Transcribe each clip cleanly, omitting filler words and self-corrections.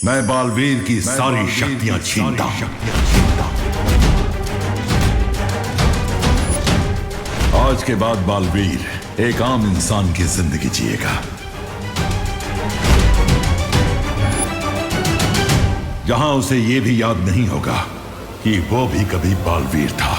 मैं बालवीर की सारी शक्तियां छीनता हूं। आज के बाद बालवीर एक आम इंसान की जिंदगी जिएगा, जहां उसे यह भी याद नहीं होगा कि वो भी कभी बालवीर था।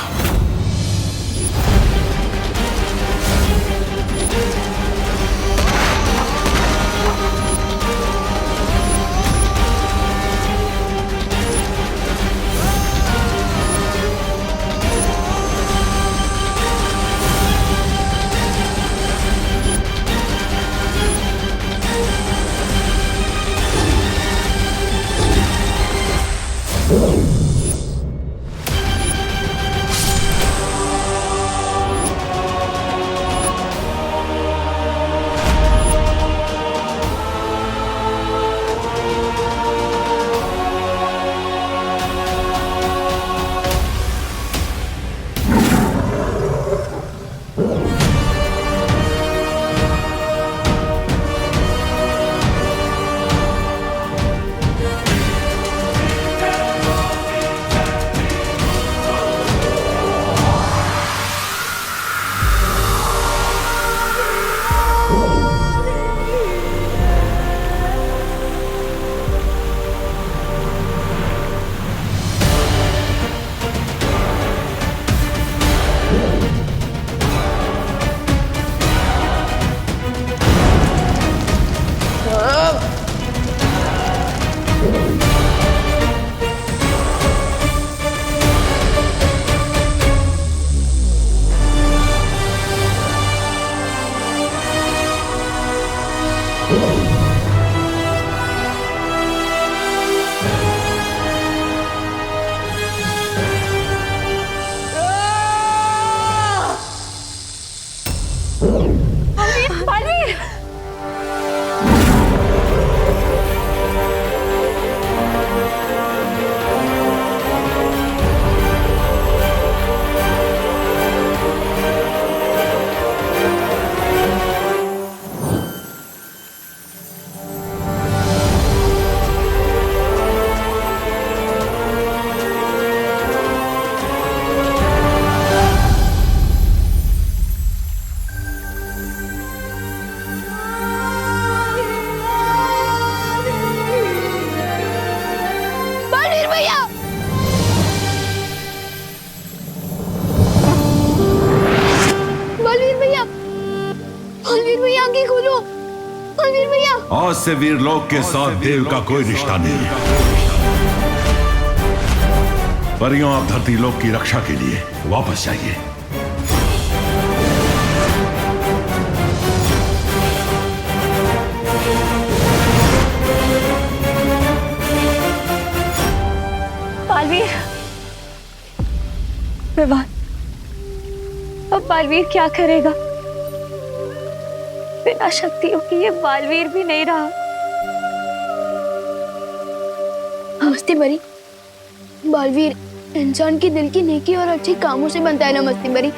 आज से वीरलोक के साथ देव का कोई रिश्ता नहीं है। परियों, आप धरती लोक की रक्षा के लिए वापस जाइए। बालवीर, विवान, अब बालवीर क्या करेगा? बिना शक्तियों की ये बालवीर भी नहीं रहा। मस्ती भरी, बालवीर इंसान की दिल की नेकी और अच्छे कामों से बनता है ना मस्ती भरी।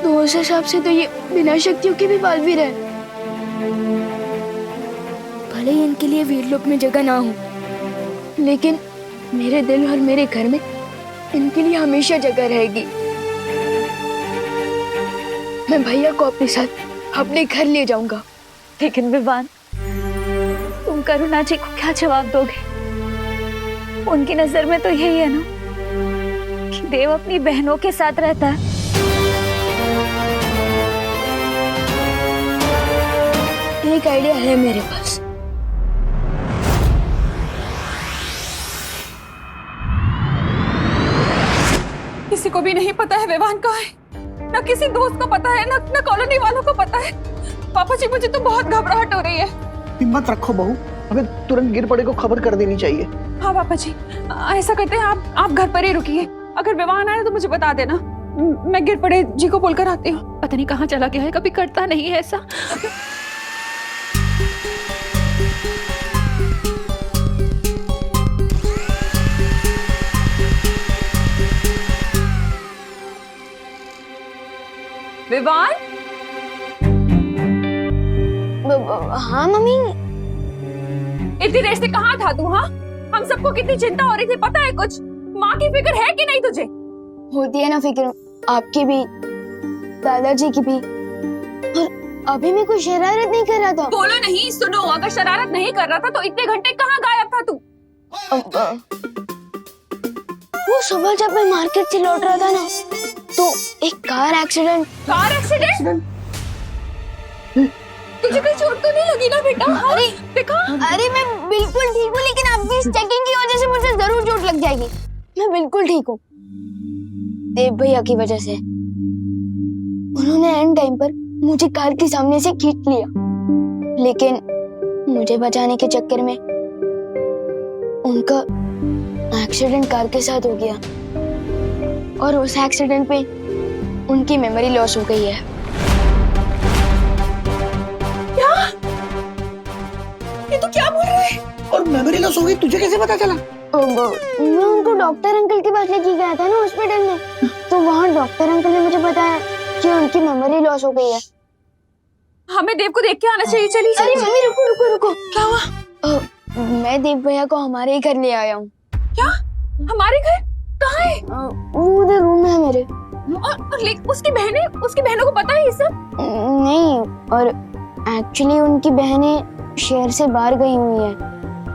तो उस हिसाब से तो ये बिना शक्तियों के भी बालवीर है। भले ही इनके लिए वीरलोक में जगह ना हो, लेकिन मेरे दिल और मेरे घर में इनके लिए हमेशा जगह रहेगी। मैं भैया को अपने साथ अपने घर ले जाऊंगा। लेकिन विवान, तुम करुणा जी को क्या जवाब दोगे? उनकी नजर में तो यही है ना कि देव अपनी बहनों के साथ रहता है। एक आइडिया है मेरे पास। किसी को भी नहीं पता है विवान कहाँ है, ना किसी दोस्त को पता है, ना कॉलोनी वालों को पता है। पापा जी, मुझे तो बहुत घबराहट हो रही है। हिम्मत रखो बहू, हमें तुरंत गिर पड़े को खबर कर देनी चाहिए। हाँ पापा जी, ऐसा करते हैं, आप घर पर ही रुकिए। अगर विवान आए तो मुझे बता देना, मैं गिर पड़े जी को बोलकर आती हूँ। पता नहीं कहाँ चला गया है, कभी करता नहीं है ऐसा। विवान? हाँ मम्मी। इतनी देर से कहाँ था तू? हाँ, हम सबको कितनी चिंता हो रही थी, पता है कुछ? माँ की फिक्र है कि नहीं तुझे? होती है ना फिक्र, आपकी भी, दादाजी की भी। और अभी मैं कोई शरारत नहीं कर रहा था। बोलो नहीं, सुनो, अगर शरारत नहीं कर रहा था तो इतने घंटे कहाँ गायब था तू? वो सुबह जब मैं मार्केट से लौट रहा था ना, तो एक कार एक्सीडेंट। Car accident? तुझे कोई चोट तो नहीं लगी ना बेटा? अरे देखा? अरे मैं बिल्कुल ठीक हूँ, लेकिन आपकी इस चेकिंग की वजह से मुझे जरूर चोट लग जाएगी। मैं बिल्कुल ठीक हूँ, देव भैया की वजह से। उन्होंने एंड टाइम पर मुझे कार के सामने से खींच लिया, लेकिन मुझे बचाने के चक्कर में उनका एक्सीडेंट कार के साथ हो गया, और उस एक्सीडेंट पे उनकी मेमोरी लॉस हो गई है। क्या? ये तो क्या बोल रहा है? और मेमोरी लॉस हो गई, तुझे कैसे पता चला? मैं उनको डॉक्टर अंकल के पास लेके गया था ना हॉस्पिटल में, तो वहाँ डॉक्टर अंकल ने मुझे बताया कि उनकी मेमोरी लॉस हो गई है। हमें देव को देख के आना चाहिए। चलिए। अरे मम्मी रुको रुको रुको। क्या हुआ? मैं देव भैया को हमारे ही घर ले आया हूँ। क्या? हमारे घर? कहाँ है? वो उधर रूम है मेरे। और उसकी बहनों को पता है ये सब? नहीं, और एक्चुअली उनकी बहनें शहर से बाहर गई हुई है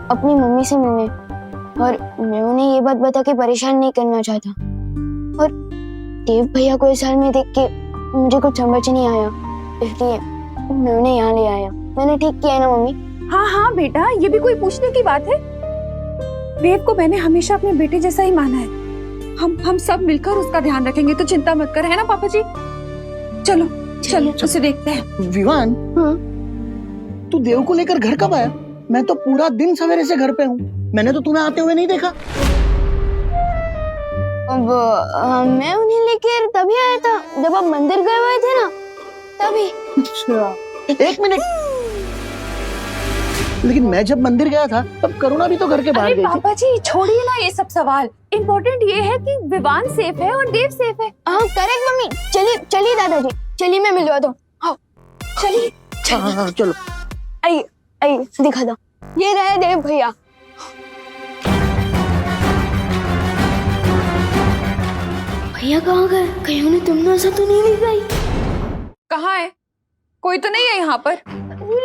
अपनी मम्मी से मिलने, और मैं उन्हें ये बात बता के परेशान नहीं करना चाहता। और देव भैया को इस हाल में देख के मुझे कुछ समझ नहीं आया, इसलिए मैं उन्हें यहाँ ले आया। मैंने ठीक किया ना मम्मी? हाँ हाँ बेटा, ये भी कोई पूछने की बात है? देव को मैंने हमेशा अपने बेटे जैसा ही माना है। हम सब मिलकर उसका ध्यान रखेंगे, तो चिंता मत कर, है ना पापा जी? चलो चलो उसे देखते हैं। विवान, तू देव को लेकर घर कब आया? मैं तो पूरा दिन सवेरे से घर पे हूँ, मैंने तो तुम्हें आते हुए नहीं देखा। अब मैं उन्हें लेकर तभी आया था जब आप मंदिर गए हुए थे ना, तभी। अच्छा, एक मिनट, लेकिन मैं जब मंदिर गया था तब करुणा भी तो घर के बाहर अरे गई थी। पापा जी छोड़िए ना ये सब सवाल, इम्पोर्टेंट ये है कि विवान सेफ है और देव सेफ है। हाँ करेक्ट मम्मी। चलिए चलिए दादाजी, चलिए मैं मिलवा दूँ। हाँ चलिए। हाँ, चलो। आइए आइए दिखा दो, ये रहे देव भैया। भैया कहाँ गए? कहीं उन्हें तुमने ऐसा तो नहीं दिखाई? कहाँ है? कोई तो नहीं है यहाँ पर।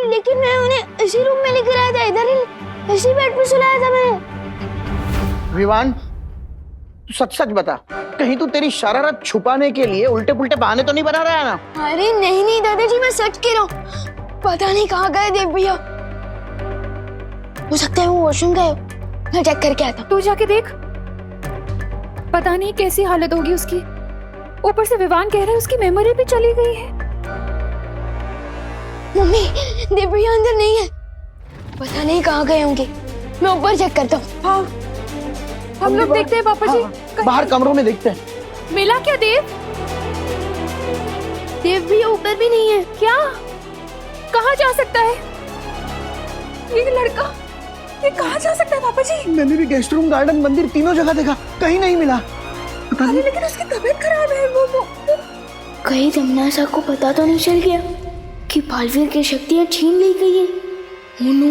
लेकिन मैं उन्हें इसी रूम में लेकर आया था, इधर ही इसी बेड पे सुलाया था मैंने। विवान, तू सच सच बता, कहीं तू तेरी शरारत छुपाने के लिए उल्टे पुल्टे बहाने तो नहीं बना रहा है ना? अरे नहीं नहीं दादाजी, मैं सच कह रहा हूँ। पता नहीं कहाँ गए देव भैया, हो सकता है वो वॉशरूम गए। मैं चेक करके आता हूँ। तू जाके देख, पता नहीं कैसी हालत होगी उसकी। ऊपर से विवान कह रहा है उसकी मेमोरी भी चली गई है। मम्मी, देव भैया अंदर नहीं है, पता नहीं कहाँ गए होंगे। मैं ऊपर चेक करता हूँ। हाँ, हम लोग देखते हैं पापा जी। हाँ, बाहर कमरों में देखते हैं। मिला क्या देव? देव भैया ऊपर भी नहीं है। क्या? कहाँ जा सकता है ये लड़का? ये कहाँ जा सकता है पापा जी? मैंने भी गेस्ट रूम, गार्डन, मंदिर तीनों जगह देखा, कहीं नहीं मिला। पता नहीं। लेकिन उसकी तबीयत खराब है। वो कहीं तमन्ना को पता तो नहीं चल गया कि बालवीर की शक्तियाँ छीन ली गई है? मोनू,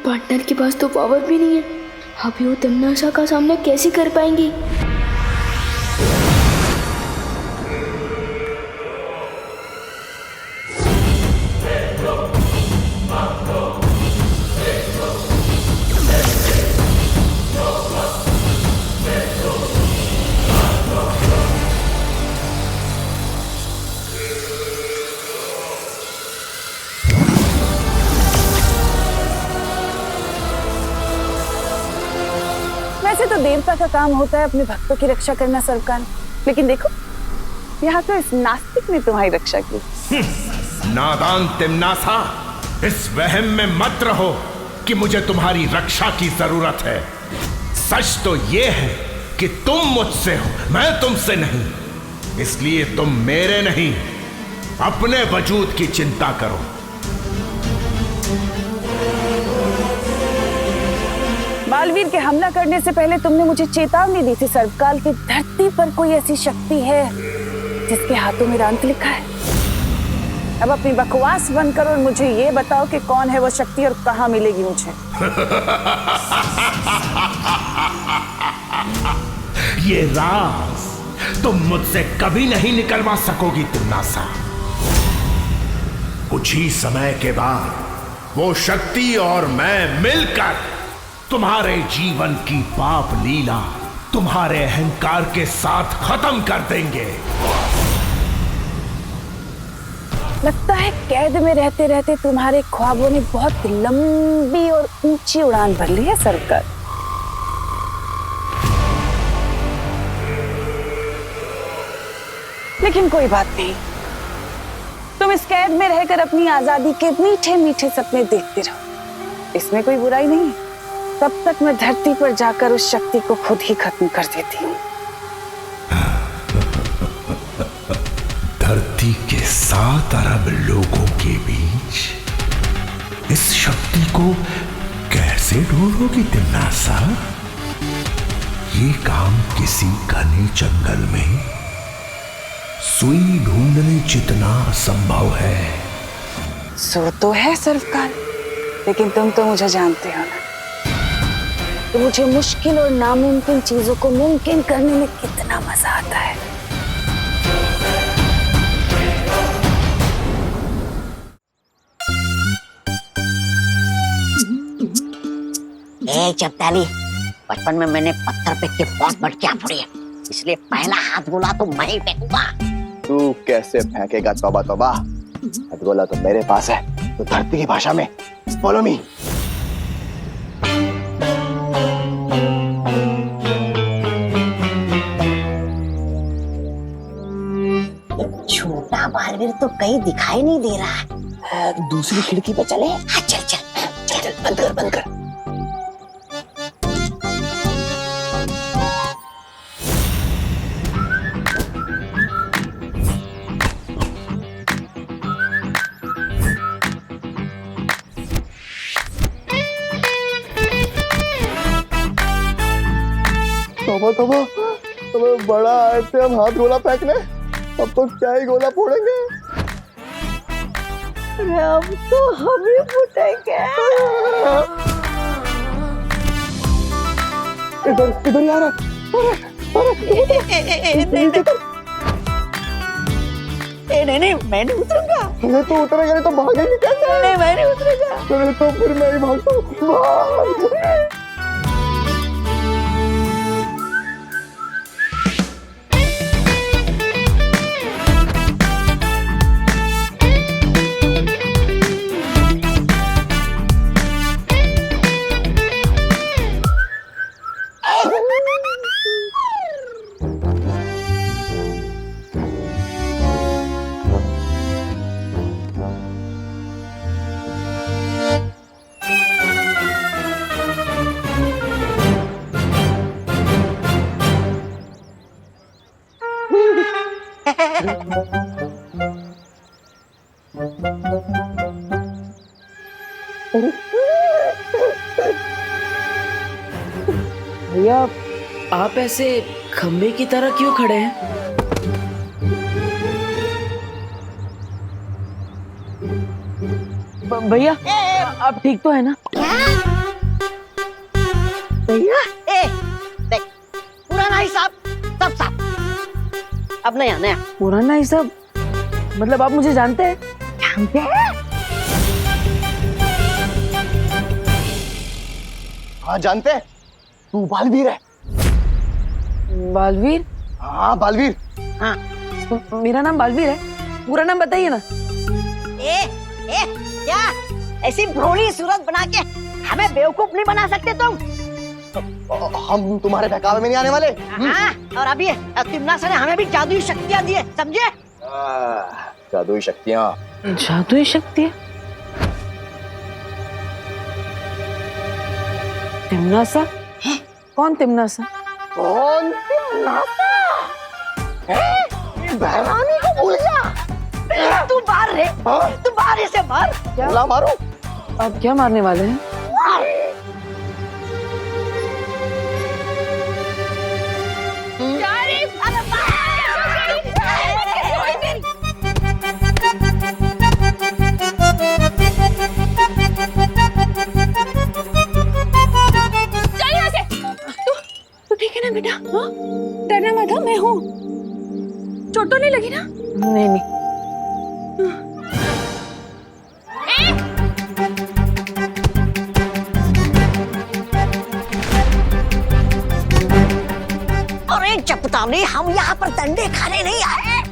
पार्टनर के पास तो पावर भी नहीं है, अभी वो तमन्ना का सामना कैसे कर पाएंगी? वैसे तो देवता का काम होता है अपने भक्तों की रक्षा करना सरकार, लेकिन देखो यहाँ तो इस नास्तिक ने तुम्हारी रक्षा की। नादान तिम्नासा, इस वहम में मत रहो कि मुझे तुम्हारी रक्षा की जरूरत है। सच तो ये है कि तुम मुझसे हो, मैं तुमसे नहीं। इसलिए तुम मेरे नहीं, अपने वजूद की चिंता करो। बालवीर के हमला करने से पहले तुमने मुझे चेतावनी दी थी सर्वकाल की धरती पर कोई ऐसी शक्ति है जिसके हाथों में अंत लिखा है। अब अपनी बकवास बंद करो और मुझे ये बताओ कि कौन है वो शक्ति और कहाँ मिलेगी मुझे। ये राज तुम मुझसे कभी नहीं निकलवा सकोगी तिम्नासा। कुछ ही समय के बाद वो शक्ति और मैं मिलकर तुम्हारे जीवन की पाप लीला तुम्हारे अहंकार के साथ खत्म कर देंगे। लगता है कैद में रहते रहते तुम्हारे ख्वाबों ने बहुत लंबी और ऊंची उड़ान भर ली है सरकार। लेकिन कोई बात नहीं, तुम इस कैद में रहकर अपनी आजादी के मीठे मीठे सपने देखते रहो, इसमें कोई बुराई नहीं है। तब तक मैं धरती पर जाकर उस शक्ति को खुद ही खत्म कर देती हूँ। धरती के 7 अरब लोगों के बीच इस शक्ति को कैसे ढूंढोगी तिम्नासा? ये काम किसी घने जंगल में सुई ढूंढने जितना असंभव है। सो तो है सरकार, लेकिन तुम तो मुझे जानते हो ना कि मुझे मुश्किल और नामुमकिन चीजों को मुमकिन करने में कितना मजा आता है। ए चपताली, बचपन में मैंने पत्थर फेंक के बहुत मटकियां फोड़ी है, इसलिए पहला हाथ गोला तो मैं ही फेंकूंगा। तू कैसे फेंकेगा? तौबा तौबा, हथगोला तो मेरे पास है। तो धरती की भाषा में फॉलो मी। छोटा बालवीर तो कहीं दिखाई नहीं दे रहा है। दूसरी खिड़की पे चले। हाँ, चल चल चल चल, बंद कर बंद कर। तौबा तौबा, तुम्हें बड़ा आए थे हम हाथ गोला फेंकने, अब तो क्या ही गोला फोड़ेंगे। अब तो हम ही फूटेंगे। इधर इधर यार, नहीं मैं नहीं उतरूंगा। ये तो उतरेगा नहीं तो भागेंगे कैसे? नहीं मैं नहीं उतरूंगा। चलो तो फिर मैं ही भागता हूँ। भैया, आप ऐसे खंबे की तरह क्यों खड़े हैं? भैया, आप ठीक तो है ना? भैया देख, पुराना हिसाब सब साफ, अब नया नया। पुराना हिसाब मतलब आप मुझे जानते हैं? जानते हैं? हाँ जानते हैं, तू बालवीर है। बालवीर? हाँ बालवीर। हाँ। मेरा नाम बालवीर है, पूरा नाम बताइए ना। क्या ऐसी भोली सूरत बना के हमें बेवकूफ नहीं बना सकते तुम? हम तुम्हारे बहकावे में नहीं आने वाले। हाँ, और अभी तिम्नासा ने हमें भी जादुई शक्तियां दी है, समझे? जादुई शक्तियाँ? जादुई शक्तियाँ? तिम्नासा? कौन तिम्नासा? कौन तिम्नासा? बहरानी को भूल गया? तू मार रे, तू मार इसे, मार। क्या मारो? आप क्या मारने वाले हैं? बेटा? हाँ, डरना मत, हाँ, मैं हूँ। चोट तो नहीं लगी ना? नहीं नहीं। अरे चपतावनी, हम यहाँ पर डंडे खाने नहीं आए।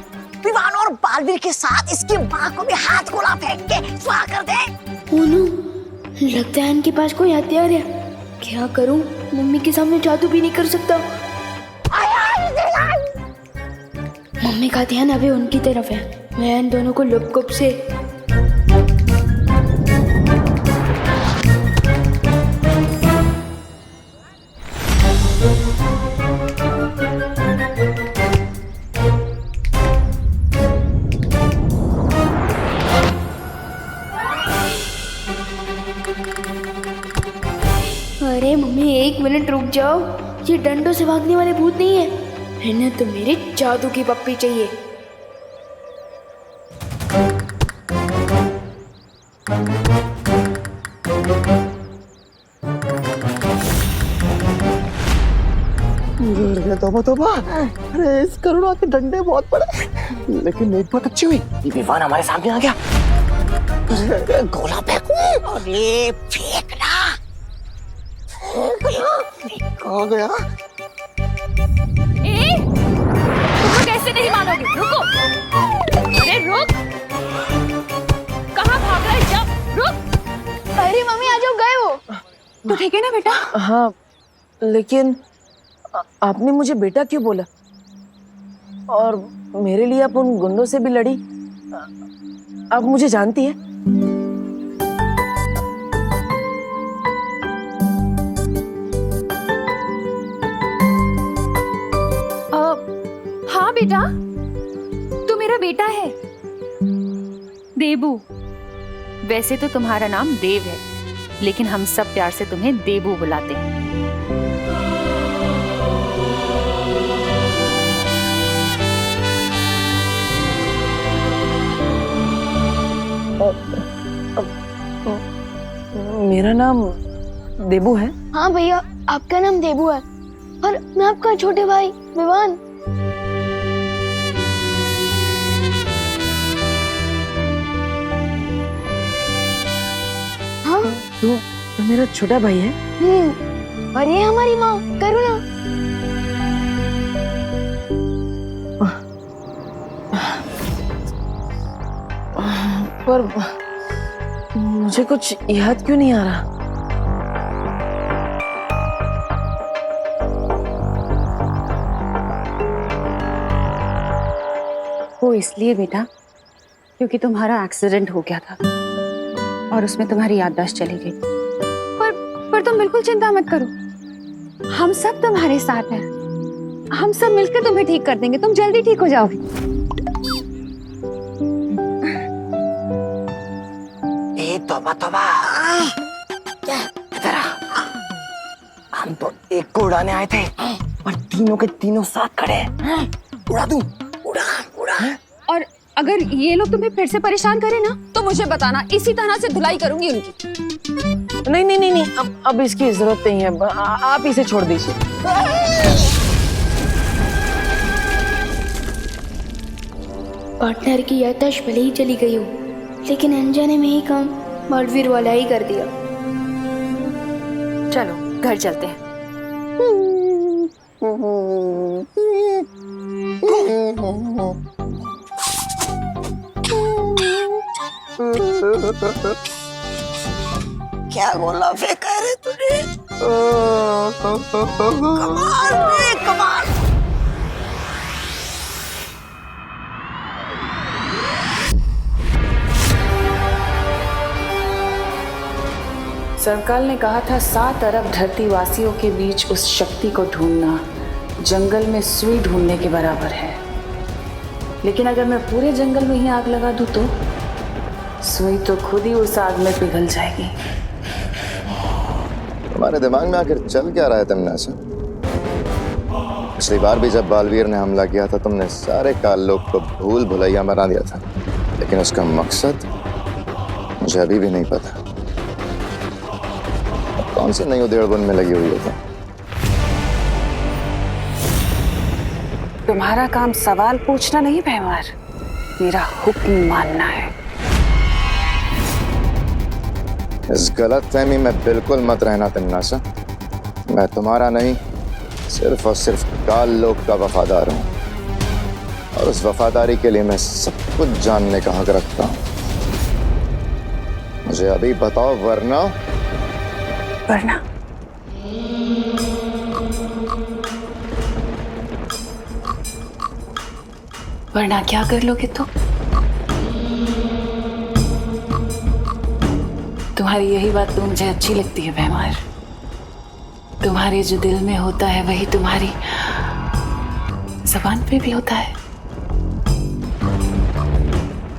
विवान और बालवीर के साथ इसकी माँ को भी हाथ गोला फेंक के स्वाहा कर दे। ओनू, लगता है इनके पास कोई हथियार है। क्या करूं? मम्मी के सामने जादू भी नहीं कर सकता। मम्मी का ध्यान अभी उनकी तरफ है। मैं इन दोनों को लुप-गुप से अरे मम्मी, 1 मिनट रुक जाओ। ये डंडों से भागने वाले भूत नहीं है, इन्हें तो मेरी जादू की पप्पी चाहिए। तोबा तोबा, अरे इस करुणा के डंडे बहुत बड़े, लेकिन एक बात अच्छी हुई, विवान हमारे सामने आ गया। गोला फेंकू? अरे फेंकना। कहाँ गया? तुम कैसे नहीं मानोगे? रुको, अरे रुक, कहाँ भाग रहे? जब रुक। अरे मम्मी, आ जाओ, गए हो? तो ठीक है ना बेटा? हाँ, लेकिन आपने मुझे बेटा क्यों बोला? और मेरे लिए आप उन गुंडों से भी लड़ी। आप मुझे जानती है? हाँ बेटा, तू मेरा बेटा है, देबू। वैसे तो तुम्हारा नाम देव है, लेकिन हम सब प्यार से तुम्हें देबू बुलाते हैं। मेरा नाम देबू है? हाँ भैया, आपका नाम देबू है और मैं आपका छोटे भाई विवान। हाँ, तो मेरा छोटा भाई है? और ये हमारी माँ करुणा। पर मुझे कुछ याद क्यों नहीं आ रहा? वो इसलिए बेटा क्योंकि तुम्हारा एक्सीडेंट हो गया था और उसमें तुम्हारी याददाश्त चली गई। पर तुम बिल्कुल चिंता मत करो, हम सब तुम्हारे साथ हैं। हम सब मिलकर तुम्हें ठीक कर देंगे, तुम जल्दी ठीक हो जाओगे। तोबा तोबा, इधर आ। हम तो एक को उड़ाने आए थे, पर तीनों के तीनों साथ खड़े हैं। उड़ा दूं? उड़ा उड़ा। और अगर ये लोग तुम्हें फिर से परेशान करें ना, तो मुझे बताना, इसी तरह से धुलाई करूंगी उनकी। नहीं नहीं नहीं नहीं, अब इसकी जरूरत नहीं है, आप इसे छोड़ दीजिए। पार्टनर की याददाश्त भले ही चली गई हो, लेकिन अनजाने में ही काम बालवीर वाला ही कर दिया। चलो घर चलते हैं। क्या गोला फेंका रे तूने? कमाल रे, कमाल। सरकार ने कहा था 7 अरब धरती वासियों के बीच उस शक्ति को ढूंढना जंगल में सुई ढूंढने के बराबर है। लेकिन अगर मैं पूरे जंगल में ही आग लगा दूं तो सुई तो खुद ही उस आग में पिघल जाएगी। तुम्हारे दिमाग में आखिर चल क्या रहा है तमन्नासा? पिछली बार भी जब बालवीर ने हमला किया था, तुमने सारे काल्लों को भूल भुलैया बना दिया था, लेकिन उसका मकसद मुझे अभी भी नहीं पता। कौन सी नई उधेड़बुन में लगी हुई है? तुम्हारा काम सवाल पूछना नहीं भैमार, मेरा हुक्म मानना है। इस गलत फहमी में बिल्कुल मत रहना तिमनासा। मैं तुम्हारा नहीं, सिर्फ और सिर्फ काल लोक का वफादार हूं, और उस वफादारी के लिए मैं सब कुछ जानने का हक रखता हूं। मुझे अभी बताओ, वरना वरना क्या कर लोगे तुम? तुम्हारी यही बात तो मुझे अच्छी लगती है भैमार। तुम्हारे जो दिल में होता है वही तुम्हारी जबान पे भी होता है।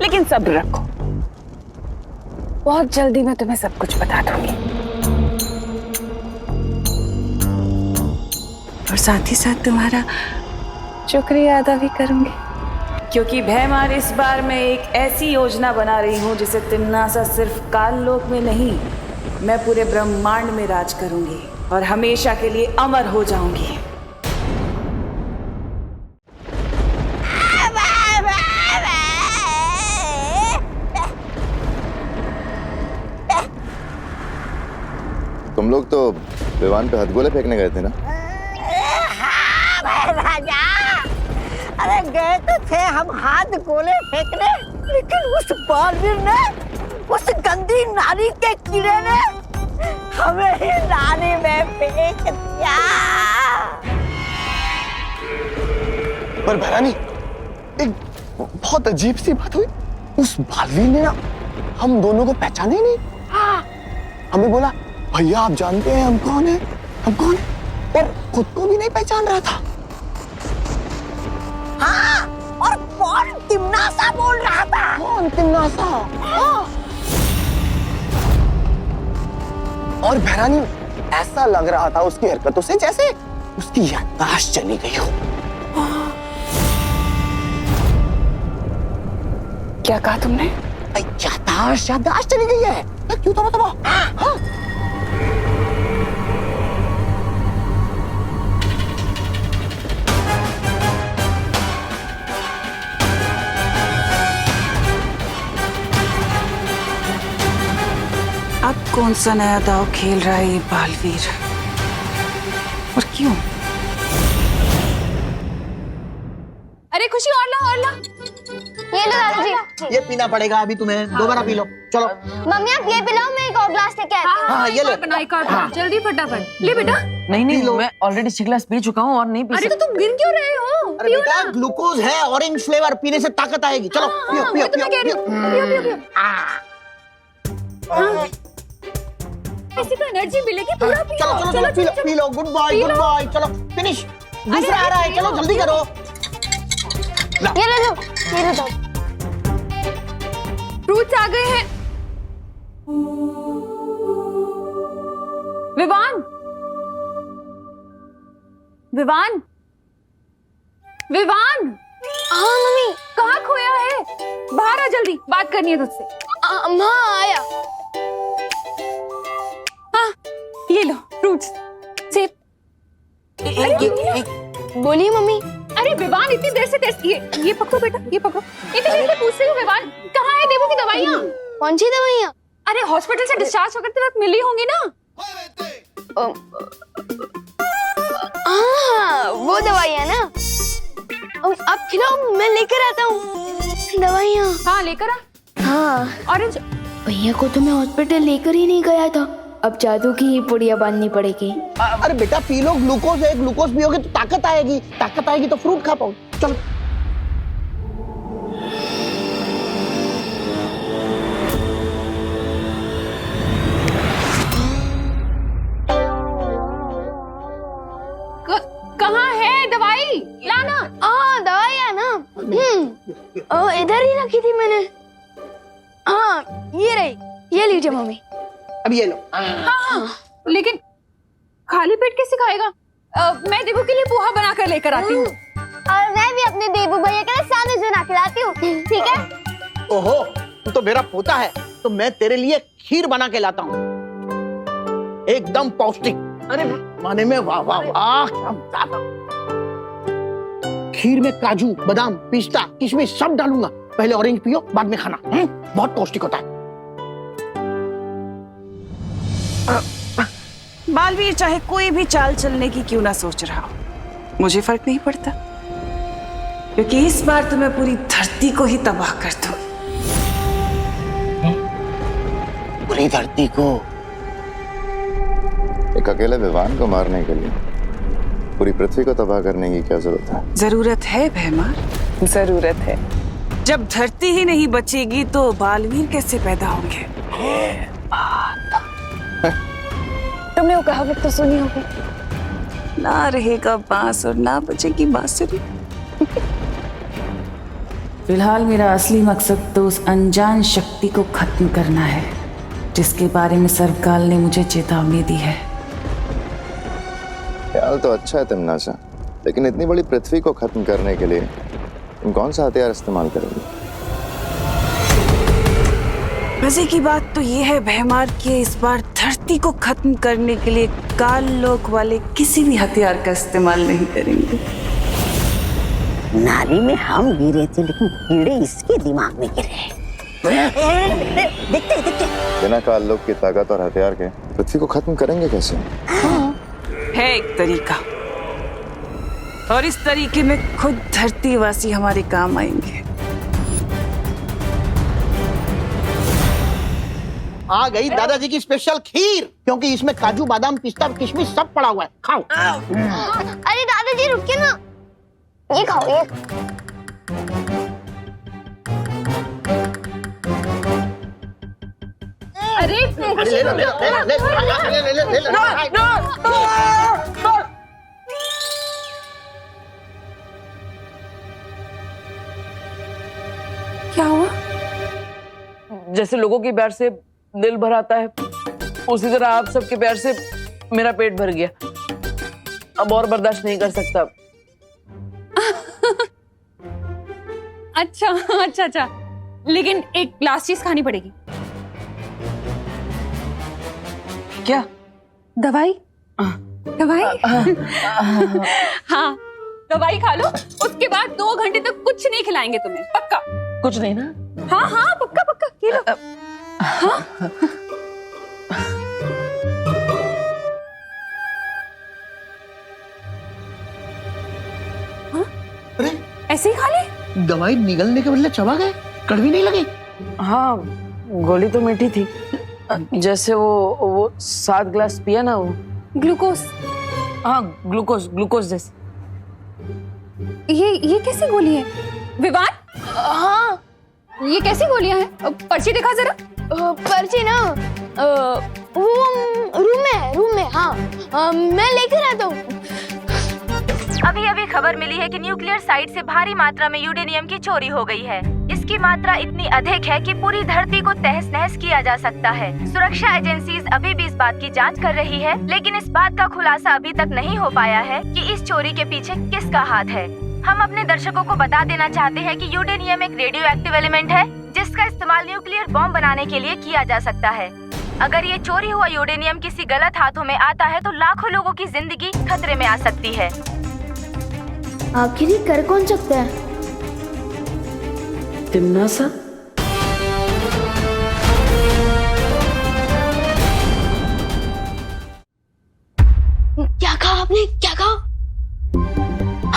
लेकिन सब्र रखो, बहुत जल्दी मैं तुम्हें सब कुछ बता दूंगी। और साथ ही साथ तुम्हारा शुक्रिया अदा भी करूंगी, क्योंकि भैमार इस बार मैं एक ऐसी योजना बना रही हूं जिसे तिमनासा सिर्फ काल लोक में नहीं, मैं पूरे ब्रह्मांड में राज करूंगी और हमेशा के लिए अमर हो जाऊंगी। तुम लोग तो विवान पे हथगोले फेंकने गए थे ना? हाँ भाई राजा, अरे गए तो थे हम हाथ गोले फेंकने, लेकिन उस बालवीर ने, उस गंदी नारी के कीड़े ने हमें ही नाली में फेंक दिया। पर भैरानी, एक बहुत अजीब सी बात हुई। उस बालवीर ने ना हम दोनों को पहचाने ही नहीं। हमें बोला, भैया आप जानते हैं हम कौन है, हम कौन है, और खुद को भी नहीं पहचान रहा था। हाँ, और कौन तिमनासा बोल रहा था? कौन तिमनासा? और भैरानी, ऐसा लग रहा था उसकी हरकतों से जैसे उसकी याददाश्त चली गई हो। क्या कहा तुमने? याददाश्त चली गई है। क्यों तबा? हाँ। अब कौन सा नया दाव खेल रहा है ये बालवीर, और क्यों? अरे खुशी, और ला और ला। ये लो दादाजी। ये पीना पड़ेगा अभी तुम्हें, दोबारा पी लो। चलो मम्मी आप ये पिलाओ, मैं एक और ग्लास लेके आती हूँ। हाँ, ये ले। बनाई काट जल्दी फटाफट ले बेटा। नहीं, मैं ऑलरेडी 6 ग्लास पी चुका हूँ और नहीं पी अरे तो तुम गिर क्यों रहे हो? अरे बेटा, ग्लूकोज है, ऑरेंज फ्लेवर, पीने से ताकत आएगी। चलो पियो पियो पियो पियो। ऐसी तो एनर्जी मिलेगी, पूरा पियो। चलो चलो चलो पी लो। Good boy good boy. चलो फिनिश, दूसरा आ रहा है, चलो जल्दी करो। ये ले लो, ये ले दो। फ्रूट्स आ गए हैं। विवान, विवान, विवान। हाँ मम्मी। कहाँ खोया है? बाहर आ जल्दी, बात करनी है तुझसे। हाँ आया। हाँ ये लो फ्रूट्स, सेब। बोलिए मम्मी। अरे विवान, इतनी देर से टेस्ट ये पकड़ो बेटा, ये पकड़ो। इतनी देर से पूछ रही हूँ विवान, कहाँ है देवू की दवाइयाँ? कौन सी दवाइयाँ? अरे हॉस्पिटल से डिस्चार्ज होकर तुरंत मिली होंगी ना? हाँ वो दवाइयाँ ना। आप खिलाओ, मैं लेकर आता हूँ दवाइयाँ। हाँ लेकर आ। हाँ ऑरेंज। भैया को तो मैं हॉस्पिटल लेकर ही नहीं गया था, अब जादू की पुड़िया बांधनी पड़ेगी। अरे बेटा पी लो, ग्लूकोज है, ग्लूकोज पियोगे तो ताकत आएगी, ताकत आएगी तो फ्रूट खा पाओ। चलो कहाँ है दवाई? लाना। हाँ दवाइयाँ ना, इधर ही रखी थी मैंने। हाँ ये रही, ये लीजिए मम्मी। अब ये लो। हाँ, लेकिन खाली पेट कैसे खाएगा? मैं देवू के लिए पोहा बनाकर लेकर आती हूँ। और मैं भी अपने देवू भैया के लिए सैंडविच बना के लाती हूँ, ठीक है? ओहो, तू तो मेरा पोता है, तो मैं तेरे लिए खीर बना के लाता हूँ, एकदम पौष्टिक। अरे माने में वाह वाह वाह, क्या मजा। खीर में काजू, बादाम, पिस्ता, किशमिश सब डालूंगा। पहले ऑरेंज पियो, बाद में खाना। बहुत पौष्टिक होता है। बालवीर चाहे कोई भी चाल चलने की क्यों ना सोच रहा हो, मुझे फर्क नहीं पड़ता, क्योंकि इस बार तो मैं पूरी धरती को ही तबाह कर दूंगी। पूरी धरती को? एक अकेले विवान को मारने के लिए पूरी पृथ्वी को तबाह करने की क्या जरूरत है? जरूरत है भैमार, जरूरत है। जब धरती ही नहीं बचेगी तो बालवीर कैसे पैदा होंगे? तुमने वो कहावत तो सुनी होगी, ना रहेगा बांस और ना बचेगी बांसुरी। फिलहाल मेरा असली मकसद तो उस अनजान शक्ति को खत्म करना है जिसके बारे में सर्वकाल ने मुझे चेतावनी दी है। ख्याल तो अच्छा है तिम्नासा, लेकिन इतनी बड़ी पृथ्वी को खत्म करने के लिए तुम कौन सा हथियार इस्तेमाल करोगे? मजे की बात तो ये है भैमार कि इस बार धरती को खत्म करने के लिए काल लोक वाले किसी भी हथियार का इस्तेमाल नहीं करेंगे। नाली में हम गिरे थे, लेकिन कीड़े इसके दिमाग में गिरे। देखते देखते बिना काल लोक की ताकत और हथियार के पृथ्वी को खत्म करेंगे कैसे? है एक तरीका, और इस तरीके में खुद धरतीवासी हमारे काम आएंगे। आ गई दादाजी की स्पेशल खीर, क्योंकि इसमें काजू, बादाम, पिस्ता, किशमिश सब पड़ा हुआ है। खाओ। अरे दादाजी रुकिए ना, ये खाओ ये। अरे ले लो, ले लो, ले लो, ले लो, ले लो। क्या हुआ? जैसे लोगों के प्यार से दिल भर आता है, उसी तरह आप सबके प्यार से मेरा पेट भर गया। अब और बर्दाश्त नहीं कर सकता। अच्छा अच्छा अच्छा, लेकिन एक लास्ट चीज खानी पड़ेगी। क्या? दवाई? दवाई? हाँ, दवाई खा लो, उसके बाद 2 घंटे तक कुछ नहीं खिलाएंगे तुम्हें, पक्का? कुछ नहीं ना? हाँ हाँ पक्का पक्का, ये लो। हाँ? हाँ? अरे ऐसे ही खा ले? दवाई निगलने के बदले चबा गए, कड़वी नहीं लगी? हाँ, गोली तो मीठी थी, जैसे वो 7 ग्लास पिया ना वो। ग्लूकोज? हाँ, ग्लूकोज जैसे। ये कैसी गोली है विवान? हाँ ये कैसी गोलियां हैं? पर्ची दिखा जरा। पर्ची ना वो रूम में हाँ मैं लेकर आता हूँ। अभी अभी खबर मिली है कि न्यूक्लियर साइट से भारी मात्रा में यूरेनियम की चोरी हो गई है। इसकी मात्रा इतनी अधिक है कि पूरी धरती को तहस नहस किया जा सकता है। सुरक्षा एजेंसीज अभी भी इस बात की जांच कर रही है, लेकिन इस बात का खुलासा अभी तक नहीं हो पाया है कि इस चोरी के पीछे किसका हाथ है। हम अपने दर्शकों को बता देना चाहते हैं कि यूरेनियम एक रेडियो एक्टिव एलिमेंट है जिसका इस्तेमाल न्यूक्लियर बॉम्ब बनाने के लिए किया जा सकता है। अगर ये चोरी हुआ यूरेनियम किसी गलत हाथों में आता है तो लाखों लोगों की जिंदगी खतरे में आ सकती है। आखिर ये कर कौन सकता है? तिम्नासा? क्या कहा आपने? क्या कहा?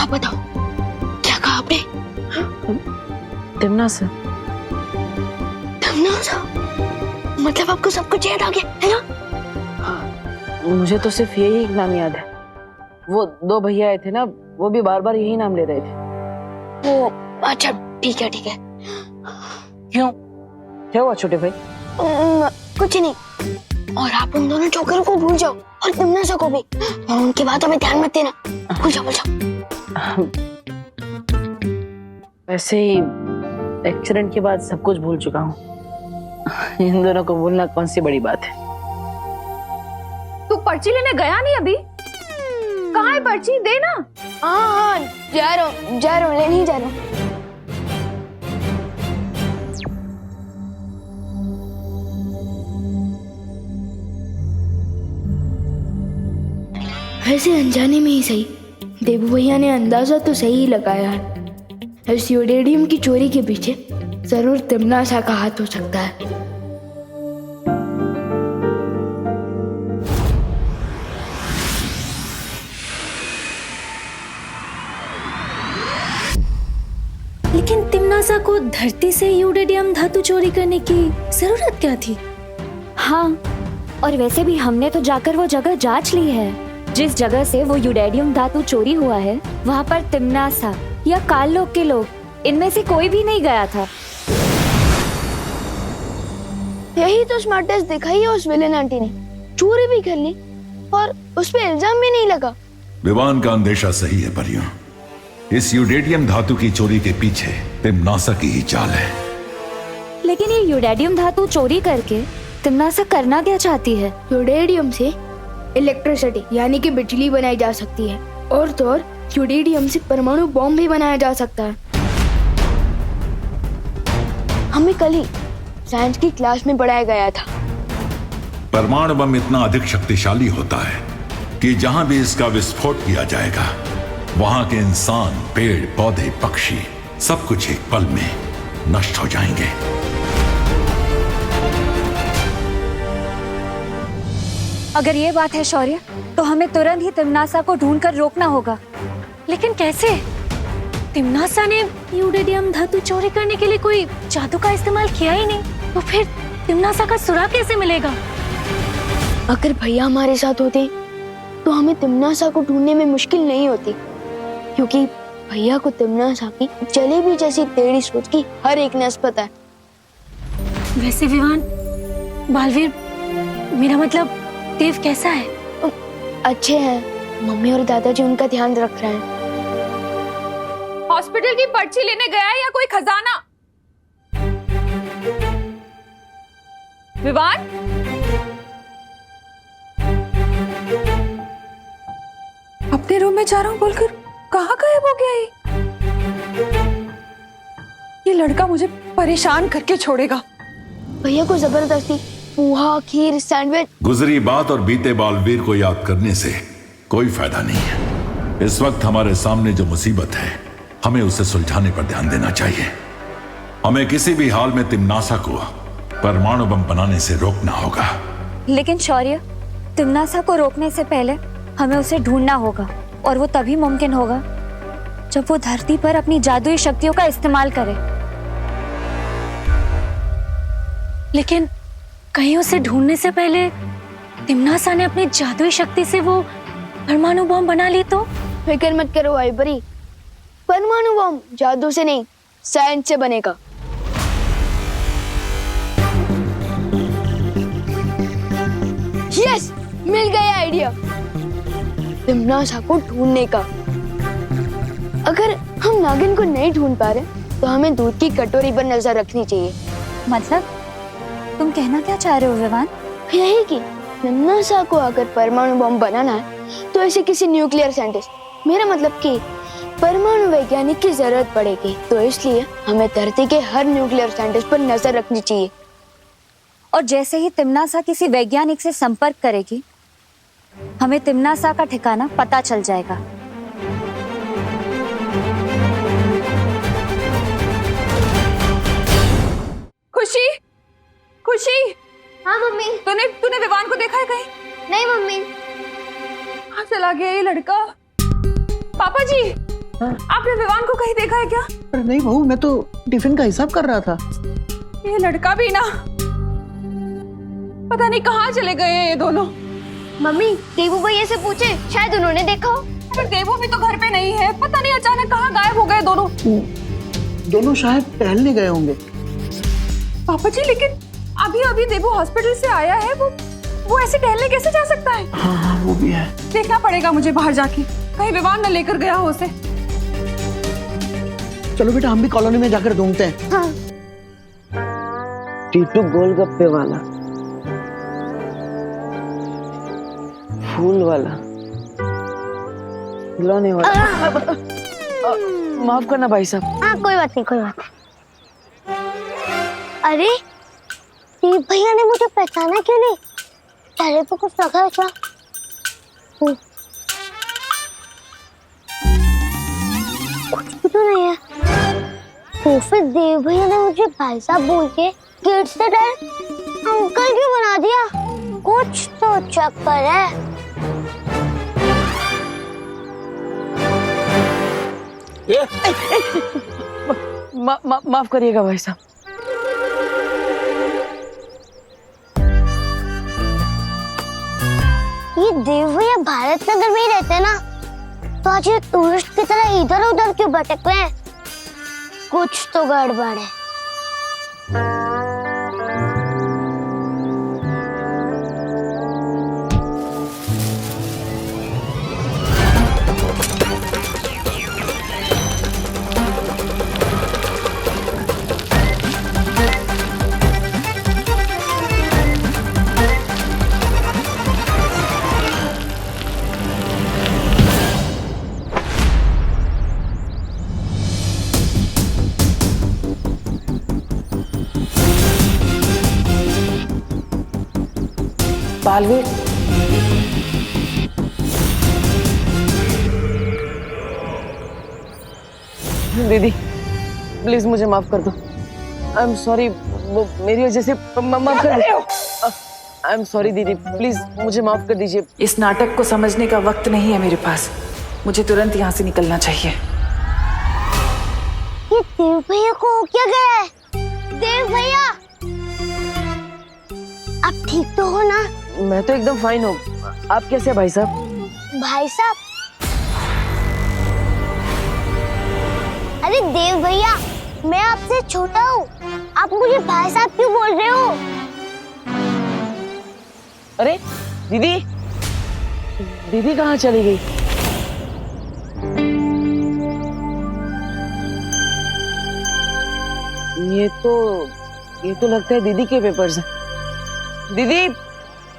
आप बताओ, क्या कहा आपने? तिम्नासा? तिम्नासा? मतलब आपको सब कुछ याद आ गया है ना? मुझे तो सिर्फ यही एक नाम याद है। वो 2 भैया आए थे ना, वो भी बार बार यही नाम ले रहे थे। वो अच्छा ठीक है ठीक है। क्यों? क्या हुआ छोटे भाई? कुछ नहीं। और आप उन दोनों चौकरों को भूल जाओ और तिम्नासा को भी, और उनकी बातों में ध्यान मत देना। भूल जाओ भूल जाओ। वैसे ही एक्सीडेंट के बाद सब कुछ भूल चुका हूँ। इन दोनों को भूलना कौन सी बड़ी बात है। तू पर्ची लेने गया नहीं अभी? कहाँ है पर्ची? दे ना। हाँ जा रहा हूँ लेने ही जा रहा हूँ। वैसे अनजाने में ही सही, देवू भैया ने अंदाजा तो सही लगाया है। इस यूरेनियम की चोरी के पीछे जरूर तिमनासा का हाथ हो सकता है। लेकिन तिमनासा को धरती से यूरेनियम धातु चोरी करने की जरूरत क्या थी? हाँ, और वैसे भी हमने तो जाकर वो जगह जांच ली है। जिस जगह से वो यूरेनियम धातु चोरी हुआ है वहाँ पर तिमनासा या काल लोक के लोग इनमें से कोई भी नहीं गया था। यही तो स्मार्टेस्ट दिखाई है उस विलेन आंटी ने। चोरी भी कर ली और उस पे इल्जाम भी नहीं लगा। विवान का अंदेशा सही है परियों। इस यूरेनियम धातु की चोरी के पीछे तिमनासा की ही चाल है। लेकिन ये यूरेनियम धातु चोरी करके तिमनासा करना क्या चाहती है? यूरेनियम से इलेक्ट्रिसिटी यानी कि बिजली बनाई जा सकती है, और तो और यूरेनियम से परमाणु बॉम्ब भी बनाया जा सकता है। हमें कल ही साइंस की क्लास में पढ़ाया गया था। परमाणु बम इतना अधिक शक्तिशाली होता है कि जहां भी इसका विस्फोट किया जाएगा वहां के इंसान, पेड़ पौधे, पक्षी सब कुछ एक पल में नष्ट हो जाएंगे। अगर ये बात है शौर्य, तो हमें तुरंत ही तिमनासा को ढूंढकर रोकना होगा। लेकिन कैसे? तिमनासा ने यूरेनियम धातु चोरी करने के लिए कोई जादू का इस्तेमाल किया ही नहीं, तो फिर तिमनासा का सुराग कैसे मिलेगा? अगर भैया हमारे साथ होते तो हमें तिमनासा को ढूंढने में मुश्किल नहीं होती, क्योंकि भैया को तिमनासा की जलेबी जैसी टेढ़ी सोच की हर एक नस पता है। वैसे विवान, बालवीर, मेरा मतलब देव कैसा है? अच्छे हैं। मम्मी और दादाजी उनका ध्यान रख रहे हैं। हॉस्पिटल की पर्ची लेने गया है या कोई खजाना? विवान, अपने रूम में जा रहा हूँ बोलकर कहाँ गायब हो गया ये लड़का मुझे परेशान करके छोड़ेगा। भैया को जबरदस्ती पोहा, खीर, सैंडविच। गुजरी बात और बीते बालवीर को याद करने से कोई फायदा नहीं है। इस वक्त हमारे सामने जो मुसीबत है, हमें उसे सुलझाने पर ध्यान देना चाहिए। हमें किसी भी हाल में तिमनासा को परमाणु बम बनाने से रोकना होगा। लेकिन शौर्य, तिमनासा को रोकने से पहले हमें उसे ढूंढना होगा, और वो तभी मुमकिन होगा जब वो धरती पर अपनी जादुई शक्तियों का इस्तेमाल करे। लेकिन कहीं उसे ढूंढने से पहले तिमनासा ने अपनी जादुई शक्ति से वो परमाणु बम बना ली तो? फिक्र मत करो आइबरी, परमाणु बम जादू से नहीं, साइंस से बनेगा। यस, मिल गया आइडिया तिमनासा को ढूंढने का। अगर हम नागिन को नहीं ढूंढ पा रहे तो हमें दूध की कटोरी पर नजर रखनी चाहिए। मतलब तुम कहना क्या चाह रहे हो विवान? यही कि तिमनासा को अगर परमाणु बम बनाना है तो ऐसे किसी न्यूक्लियर साइंटिस्ट, मेरा मतलब कि परमाणु वैज्ञानिक की जरूरत पड़ेगी। तो इसलिए हमें धरती के हर न्यूक्लियर साइंटिस्ट पर नजर रखनी चाहिए। और जैसे ही तिमनासा किसी वैज्ञानिक से संपर्क करेगी, हमें तिमनासा का ठिकाना पता चल जाएगा। खुशी, खुशी। हाँ मम्मी। तूने विवान को देखा है कहीं? नहीं मम्मी। कहाँ चला गया ये लड़का? पापा जी, आपने विवान को कहीं देखा है क्या? अरे नहीं बहू, मैं तो टिफिन का हिसाब कर रहा था। ये लड़का भी ना, पता नहीं कहाँ चले गए हैं ये दोनों। मम्मी, देवू भैया से पूछे, शायद उन्होंने देखा हो। पर देवू भी तो घर पे नहीं है, पता नहीं अचानक कहाँ गायब हो गए दोनों। दोनों शायद टहलने गए होंगे। पापा जी, लेकिन अभी अभी देवू हॉस्पिटल से आया है, वो ऐसे टहलने कैसे जा सकता है? हाँ, वो भी है। देखना पड़ेगा मुझे बाहर जाके, कहीं विवान न लेकर गया हो उसे। चलो बेटा, हम भी कॉलोनी में जाकर ढूंढते हैं। हाँ। टीटू गोलगप्पे वाला, फूल वाला, खिलौने वाला। माफ करना भाई साहब। हाँ, कोई बात नहीं, कोई बात नहीं। अरे देव भैया ने मुझे पहचाना क्यों नहीं? पहले तो कुछ लगा क्या? कुछ भी तो नहीं है। तो फिर देव भैया ने मुझे भाई साहब बोल के गेट से डायरेक्ट अंकल क्यों बना दिया? कुछ तो चक्कर है। माफ करिएगा भाई साहब। ये देव भैया भारत नगर में ही रहते हैं ना, तो आज ये टूरिस्ट की तरह इधर उधर क्यों भटक रहे हैं? कुछ तो गड़बड़ है। बालवीर, दीदी प्लीज मुझे माफ कर दो। आई एम सॉरी, वो मेरी वजह से माफ कर दो। आई एम सॉरी दीदी, प्लीज मुझे माफ कर दीजिए। इस नाटक को समझने का वक्त नहीं है मेरे पास। मुझे तुरंत यहाँ से निकलना चाहिए। ये देव भैया को क्या गया है? देव भैया, आप ठीक तो हो ना? मैं तो एकदम फाइन हूँ। आप कैसे हैं भाई साहब? भाई साहब? अरे देव भैया, मैं आपसे छोटा हूँ, आप मुझे भाई साहब क्यों बोल रहे हो? अरे दीदी, दीदी कहाँ चली गई? ये तो लगता है दीदी के पेपर्स हैं। दीदी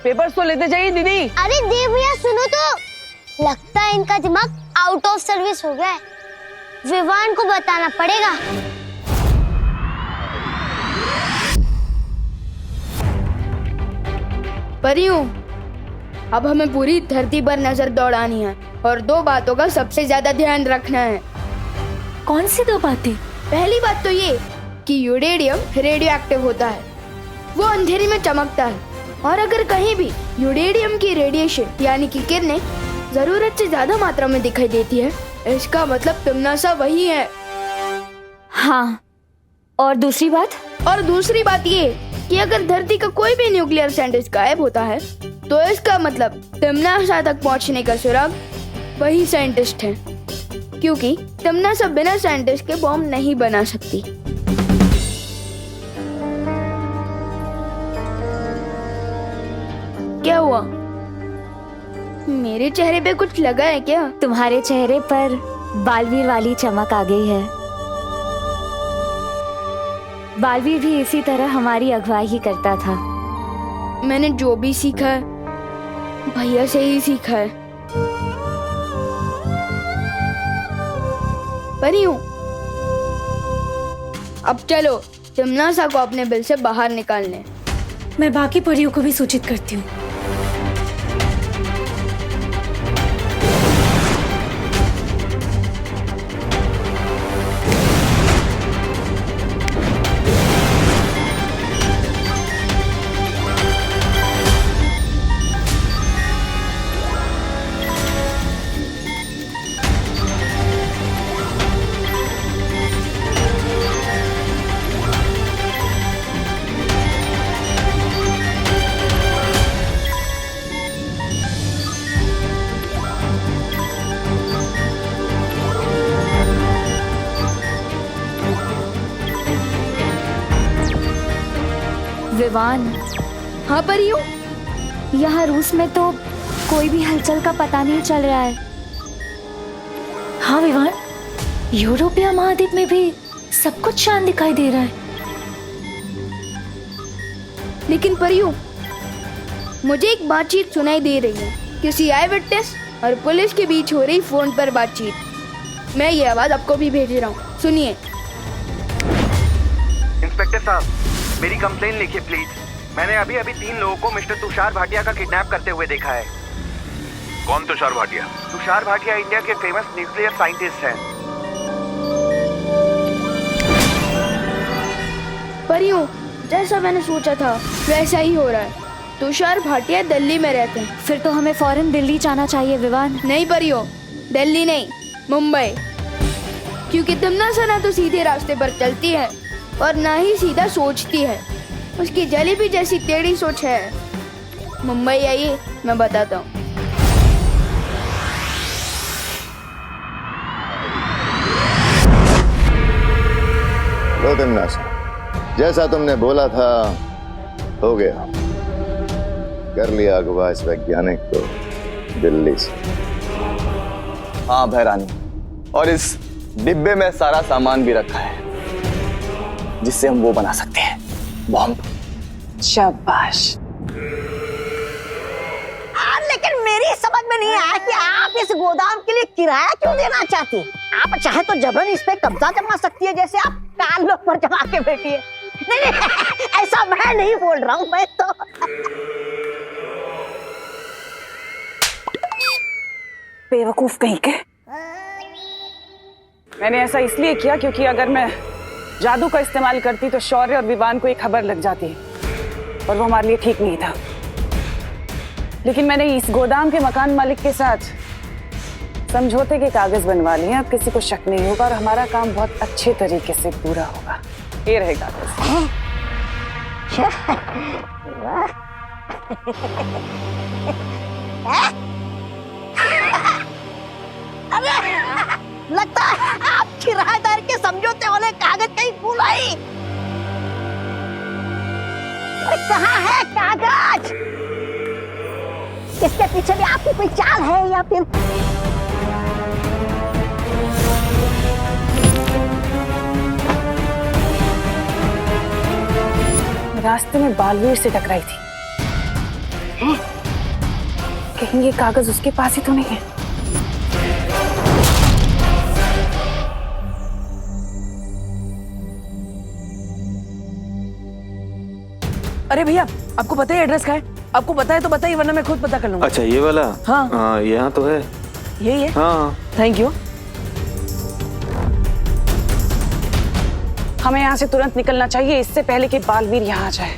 पेपर्स तो लेते जाइए दीदी। अरे देव भैया सुनो तो, लगता है इनका दिमाग आउट ऑफ सर्विस हो गया है। विवान को बताना पड़ेगा। परियों, अब हमें पूरी धरती पर नजर दौड़ानी है और दो बातों का सबसे ज्यादा ध्यान रखना है। कौन सी दो बातें? पहली बात तो ये कि यूरेडियम रेडियो एक्टिव होता है, वो अंधेरे में चमकता है, और अगर कहीं भी यूरेडियम की रेडिएशन यानी कि किरणें जरूरत से ज्यादा मात्रा में दिखाई देती है, इसका मतलब तिम्नासा वही है। हाँ, और दूसरी बात? और दूसरी बात ये कि अगर धरती का कोई भी न्यूक्लियर साइंटिस्ट गायब होता है, तो इसका मतलब तिम्नासा तक पहुंचने का सुराग वही साइंटिस्ट है, क्योंकि तिम्नासा बिना साइंटिस्ट के बॉम्ब नहीं बना सकती। क्या हुआ? मेरे चेहरे पे कुछ लगा है क्या? तुम्हारे चेहरे पर बालवीर वाली चमक आ गई है। बालवीर भी इसी तरह हमारी अगुवाई ही करता था। मैंने जो भी सीखा है भैया से ही सीखा है। परियों, अब चलो तिम्नासा को अपने बिल से बाहर निकालने। मैं बाकी परियों को भी सूचित करती हूँ। विवान। हाँ परियों, यहाँ रूस में तो कोई भी हलचल का पता नहीं चल रहा है। हाँ विवान, यूरोपीय महाद्वीप में भी सब कुछ शांत दिखाई दे रहा है। लेकिन परियों, मुझे एक बातचीत सुनाई दे रही है, किसी आई विटनेस और पुलिस के बीच हो रही फोन पर बातचीत। मैं ये आवाज आपको भी भेज रहा हूँ, सुनिए। इंस्पेक्टर साहब, मेरी कंप्लेन लिखिए प्लीज। मैंने अभी 3 लोगों को मिस्टर तुषार भाटिया का किडनैप करते हुए देखा है। कौन तुषार भाटिया? तुषार भाटिया इंडिया के फेमस न्यूक्लियर साइंटिस्ट हैं। परियों, जैसा मैंने सोचा था वैसा ही हो रहा है। तुषार भाटिया दिल्ली में रहते हैं। फिर तो हमें फौरन दिल्ली जाना चाहिए विवान। नहीं परियों, दिल्ली नहीं, मुंबई। क्योंकि तिम्नासा ना तो सीधे रास्ते पर चलती है और ना ही सीधा सोचती है। उसकी जलेबी जैसी टेढ़ी सोच है। मुंबई आइए, मैं बताता हूँ। लो तिम्नासा, जैसा तुमने बोला था हो गया। कर लिया अगवा इस वैज्ञानिक को दिल्ली से। हाँ भैरानी, और इस डिब्बे में सारा सामान भी रखा है जिससे हम वो बना सकते हैं, बॉम्ब। शाबाश। लेकिन मेरी समझ में नहीं आया कि आप इस गोदाम के लिए किराया क्यों देना चाहती हैं? आप चाहे तो जबरन इस पे कब्जा जमा सकती है, जैसे आप काल लोग पर जमा के बैठी है। नहीं, ऐसा मैं नहीं बोल रहा हूँ, मैं तो बेवकूफ कहीं के। मैंने ऐसा इसलिए किया क्योंकि अगर मैं जादू का इस्तेमाल करती तो शौर्य और विवान को एक खबर लग जाती और वो हमारे लिए ठीक नहीं था। लेकिन मैंने इस गोदाम के मकान मालिक के साथ समझौते के कागज बनवा लिए। अब किसी को शक नहीं होगा और हमारा काम बहुत अच्छे तरीके से पूरा होगा। ये रहे कागज। अरे लगता है आप किराएदार के समझौते वाले कागज कहीं भूल आई। अरे कहाँ है कागज? इसके पीछे भी आपकी कोई चाल है या फिर? रास्ते में बालवीर से टकराई थी। कहीं ये कागज उसके पास ही तो नहीं है? अरे भैया, आपको पता है एड्रेस का है? आपको पता है तो बताइए, वरना मैं खुद पता कर लूंगा। अच्छा ये वाला? हाँ यहाँ तो है। यही है? हाँ थैंक यू। हमें यहाँ से तुरंत निकलना चाहिए, इससे पहले कि बालवीर यहाँ आ जाए।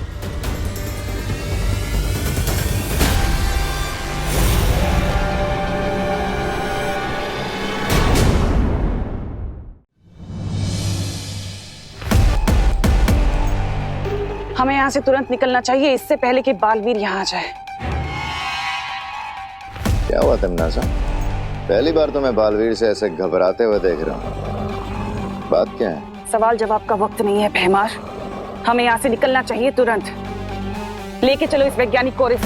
हमें यहाँ से तुरंत निकलना चाहिए, इससे पहले कि बालवीर यहाँ आ जाए। क्या हुआ तिम्नासा? पहली बार तो मैं बालवीर से ऐसे घबराते हुए देख रहा हूँ। बात क्या है? सवाल जवाब का वक्त नहीं है भैमार। हमें यहाँ से निकलना चाहिए तुरंत। लेके चलो इस वैज्ञानिक को और इस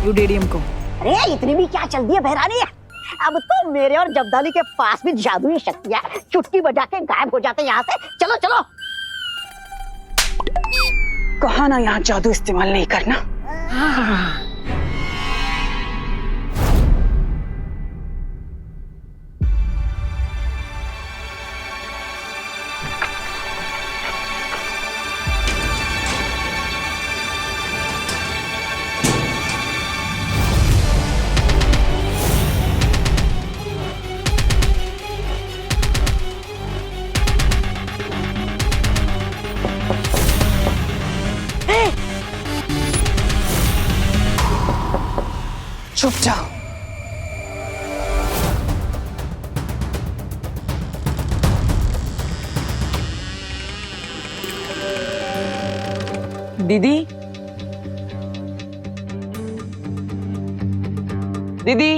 यूडेडियम को। अरे इतनी भी क्या चल दी है बहरानी? अब तो मेरे और जब्दाली के पास भी जादुई शक्तियां चुटकी बजा के गायब हो जाते यहाँ से। चलो चलो। कहा ना यहाँ जादू इस्तेमाल नहीं करना। चुप जाओ। दीदी, दीदी,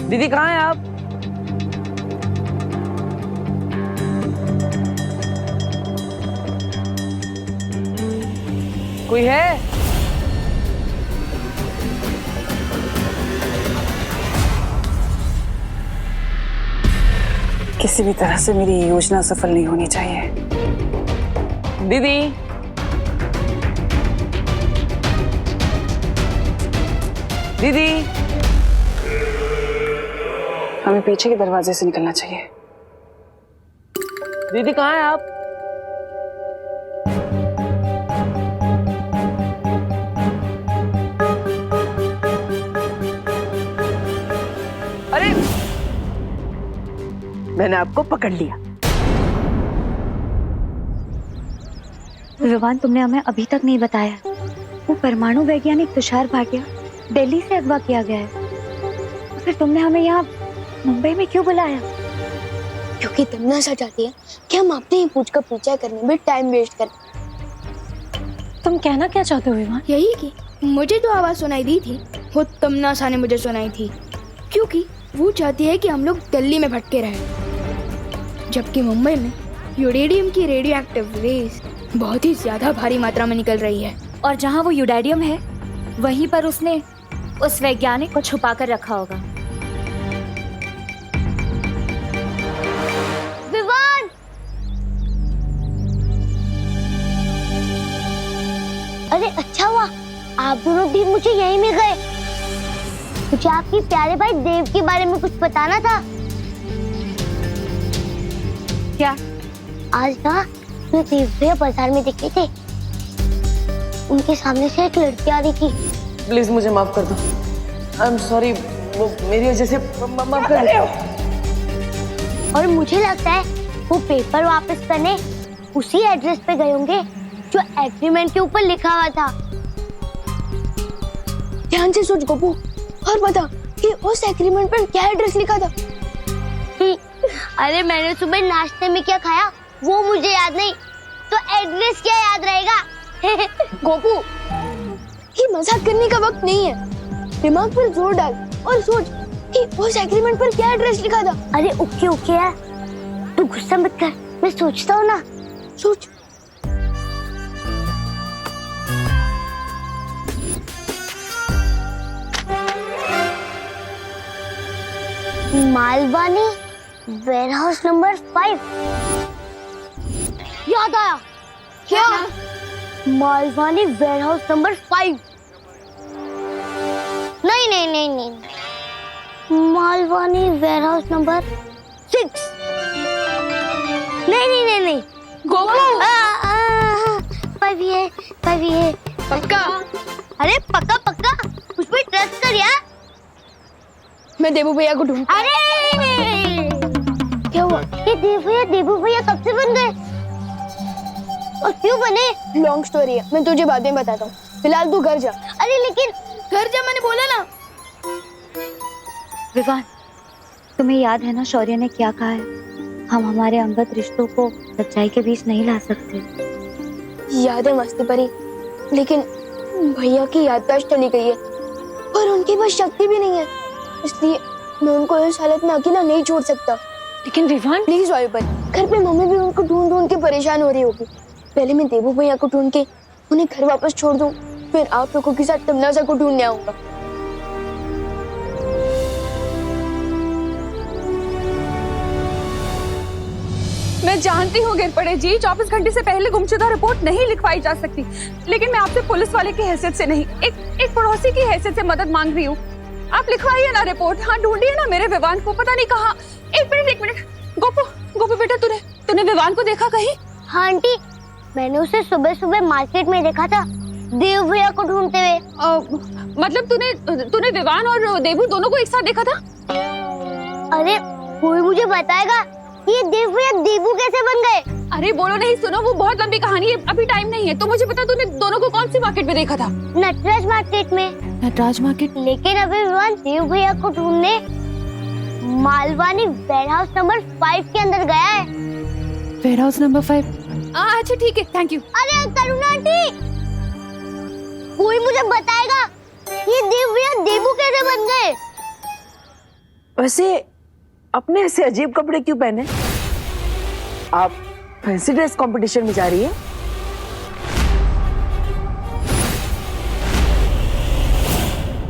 दीदी कहाँ हैं आप? कोई है? किसी भी तरह से मेरी योजना सफल नहीं होनी चाहिए। दीदी, दीदी, हमें पीछे के दरवाजे से निकलना चाहिए। दीदी कहाँ हैं आप? मैंने आपको पकड़ लिया। विवान, तुमने हमें अभी तक नहीं बताया, वो परमाणु वैज्ञानिक तुषार भाटिया दिल्ली से अगवा किया गया है। फिर तुमने हमें यहाँ मुंबई में क्यों बुलाया? क्योंकि तमन्ना चाहती है कि हम अपने ही पूछ का पीछा करने में टाइम वेस्ट करें। तुम कहना क्या चाहते हो विवान? यही कि मुझे जो आवाज सुनाई दी थी वो तमन्ना ने मुझे सुनाई थी, क्योंकि वो चाहती है कि हम लोग दिल्ली में भटके रहें, जबकि मुंबई में यूरेनियम की रेडियो एक्टिव रेस बहुत ही ज्यादा भारी मात्रा में निकल रही है। और जहाँ वो यूरेनियम है वहीं पर उसने उस वैज्ञानिक को छुपा कर रखा होगा। विवान! अरे अच्छा हुआ आप दोनों भी मुझे यहीं मिल गए। मुझे आपके प्यारे भाई देव के बारे में कुछ बताना था। क्या? आज ना मैं देव भैया बाजार में दिखे थे, उनके सामने से एक लड़की आ रही थी। प्लीज मुझे माफ कर दो। आई एम सॉरी, वो मेरी वजह से माफ कर दो। और मुझे लगता है वो पेपर वापस करने उसी एड्रेस पे गए होंगे जो एग्रीमेंट के ऊपर लिखा हुआ था। ध्यान से सोच गोपू और बता कि उस एग्रीमेंट पर क्या एड्रेस लिखा था। अरे मैंने सुबह नाश्ते में क्या खाया वो मुझे याद नहीं, तो एड्रेस क्या याद रहेगा। गोपू, ये मजाक करने का वक्त नहीं है, दिमाग पर जोर डाल और सोच कि उस एग्रीमेंट पर क्या एड्रेस लिखा था। अरे ओके ओके यार, तू गुस्सा मत कर, मैं सोचता हूँ ना। सोच। Malvani warehouse number 5। याद आया। क्या? Malvani warehouse number 5। नहीं नहीं नहीं नहीं, मालवानी वेयरहाउस नंबर 6। नहीं नहीं नहीं नहीं, गोपू 5 ये पक्का? अरे पक्का पक्का, उस पर ट्रस्ट कर यार। मैं देबू भैया को ढूंढ। अरे क्या हुआ? ये देबू भैया कब से बन गए और क्यों बने? लॉन्ग स्टोरी है, मैं तुझे बाद में बताता हूँ, फिलहाल तू घर जा। अरे लेकिन घर जा, मैंने बोला ना। विवान, तुम्हें याद है ना शौर्य ने क्या कहा है? हम हमारे अंगत रिश्तों को सच्चाई के बीच नहीं ला सकते। याद है मस्ती परी, लेकिन भैया की याददाश्त चली गई है और उनके पास शक्ति भी नहीं है, इसलिए मैं उनको इस हालत में अकेला नहीं छोड़ सकता। लेकिन विवान, प्लीज वायु पर, घर पे मम्मी भी उनको ढूंढ ढूंढ के परेशान हो रही होगी। पहले मैं देबू भैया को ढूंढ के उन्हें घर वापस छोड़ दूं, फिर आप लोगों के साथ तमन्ना को ढूंढने आऊंगा। मैं जानती हूँ गिरपड़े जी, 24 घंटे से पहले गुमशुदा रिपोर्ट नहीं लिखवाई जा सकती, लेकिन मैं आपसे पुलिस वाले की हैसियत से नहीं, एक पड़ोसी की हैसियत से मदद मांग रही हूँ। आप लिखवाइए ना रिपोर्ट। हाँ, ढूंढिए ना मेरे विवान को, पता नहीं कहाँ। एक मिनट गोपू बेटा, तूने विवान को देखा कहीं? हाँ आंटी, मैंने उसे सुबह सुबह मार्केट में देखा था देव भैया को ढूंढते हुए। मतलब तूने विवान और देवू दोनों को एक साथ देखा था? अरे कोई मुझे बताएगा ये देव भैया देवू कैसे बन गए? अरे बोलो नहीं, सुनो, वो बहुत लंबी कहानी है, अभी टाइम नहीं है। तो मुझे बता, तूने दोनों को कौन सी मार्केट में देखा था? नटराज मार्केट में। नटराज मार्केट? लेकिन अभी विवान देव भैया को ढूंढने मालवानी वेयरहाउस नंबर 5 के अंदर गया है। Warehouse number 5? अच्छा ठीक है, थैंक यू। अरे करुणा आंटी, कोई मुझे बताएगा ये देव भैया देवू कैसे बन गए? वैसे अपने ऐसे अजीब कपड़े क्यों पहने? आप फैंसी ड्रेस कंपटीशन में जा रही है?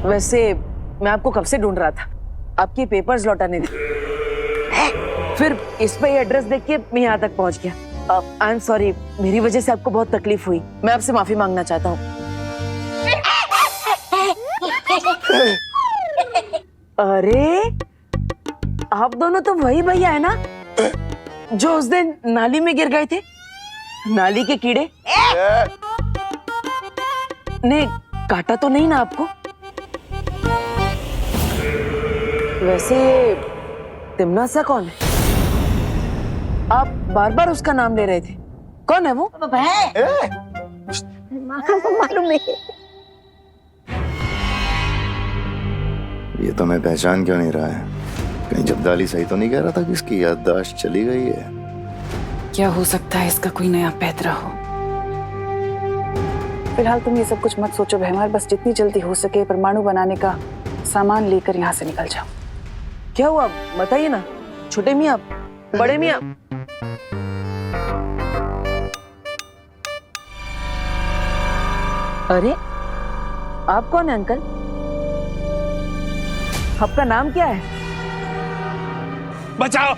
वैसे मैं आपको कब से ढूंढ रहा था, आपके पेपर्स लौटाने थे। फिर इस पे एड्रेस देख के मैं यहाँ तक पहुंच गया। आई एम सॉरी, मेरी वजह से आपको बहुत तकलीफ हुई, मैं आपसे माफी मांगना चाहता हूँ। अरे आप दोनों तो वही भैया है ना जो उस दिन नाली में गिर गए थे? नाली के कीड़े ने काटा तो नहीं ना आपको? वैसे तिमना सा कौन है? आप बार बार उसका नाम ले रहे थे। कौन है वो? मालूम नहीं। ये तो मैं पहचान क्यों नहीं रहा है? कहीं जब्दाली सही तो नहीं कह रहा था कि इसकी याददाश्त चली गई है? क्या हो सकता है इसका कोई नया पैतरा हो। फिलहाल तुम ये सब कुछ मत सोचो भैमार, बस जितनी जल्दी हो सके परमाणु बनाने का सामान लेकर यहाँ से निकल जाओ। क्या हुआ बताइए ना, छोटे मियाँ, बड़े मियाँ। अरे आप कौन है अंकल? आपका नाम क्या है? बचाओ!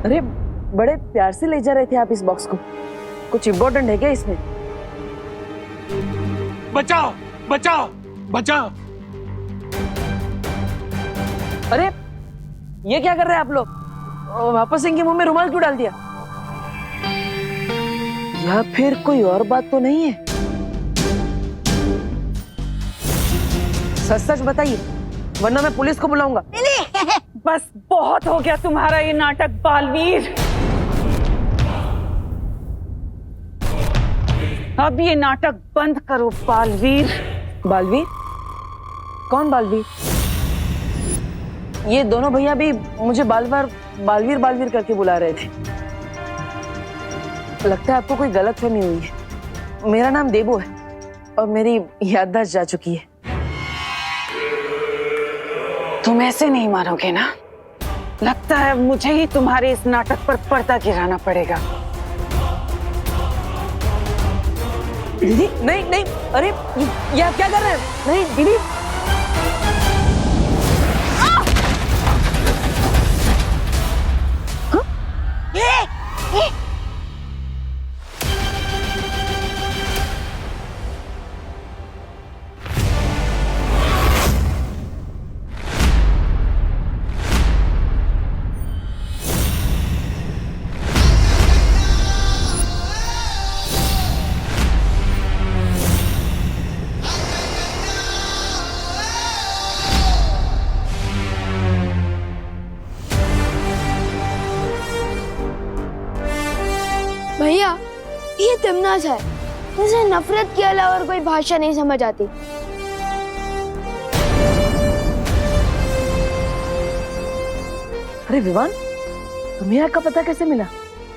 अरे बड़े प्यार से ले जा रहे थे आप इस बॉक्स को, कुछ इम्पोर्टेंट है क्या इसमें? बचाओ! बचाओ! बचाओ! अरे ये क्या कर रहे हैं आप लोग? वापस इनके मुंह में रुमाल क्यों डाल दिया? या फिर कोई और बात तो नहीं है? सच सच बताइए, वरना मैं पुलिस को बुलाऊंगा। बस बहुत हो गया तुम्हारा ये नाटक बालवीर। अब ये नाटक बंद करो बालवीर। बालवीर? कौन बालवीर? ये दोनों भैया भी मुझे बालवीर बालवीर करके बुला रहे थे। लगता है आपको कोई गलतफहमी हुई है। मेरा नाम देबू है और मेरी याददाश्त जा चुकी है। तुम ऐसे नहीं मारोगे ना? लगता है मुझे ही तुम्हारे इस नाटक पर पर्दा गिराना पड़ेगा। दीदी नहीं नहीं, अरे ये आप क्या कर रहे हैं? नहीं दीदी। भैया ये तिमनास है, इसे नफरत के अलावा और कोई भाषा नहीं समझ आती। अरे विवान, तुम्हें यहाँ का पता कैसे मिला?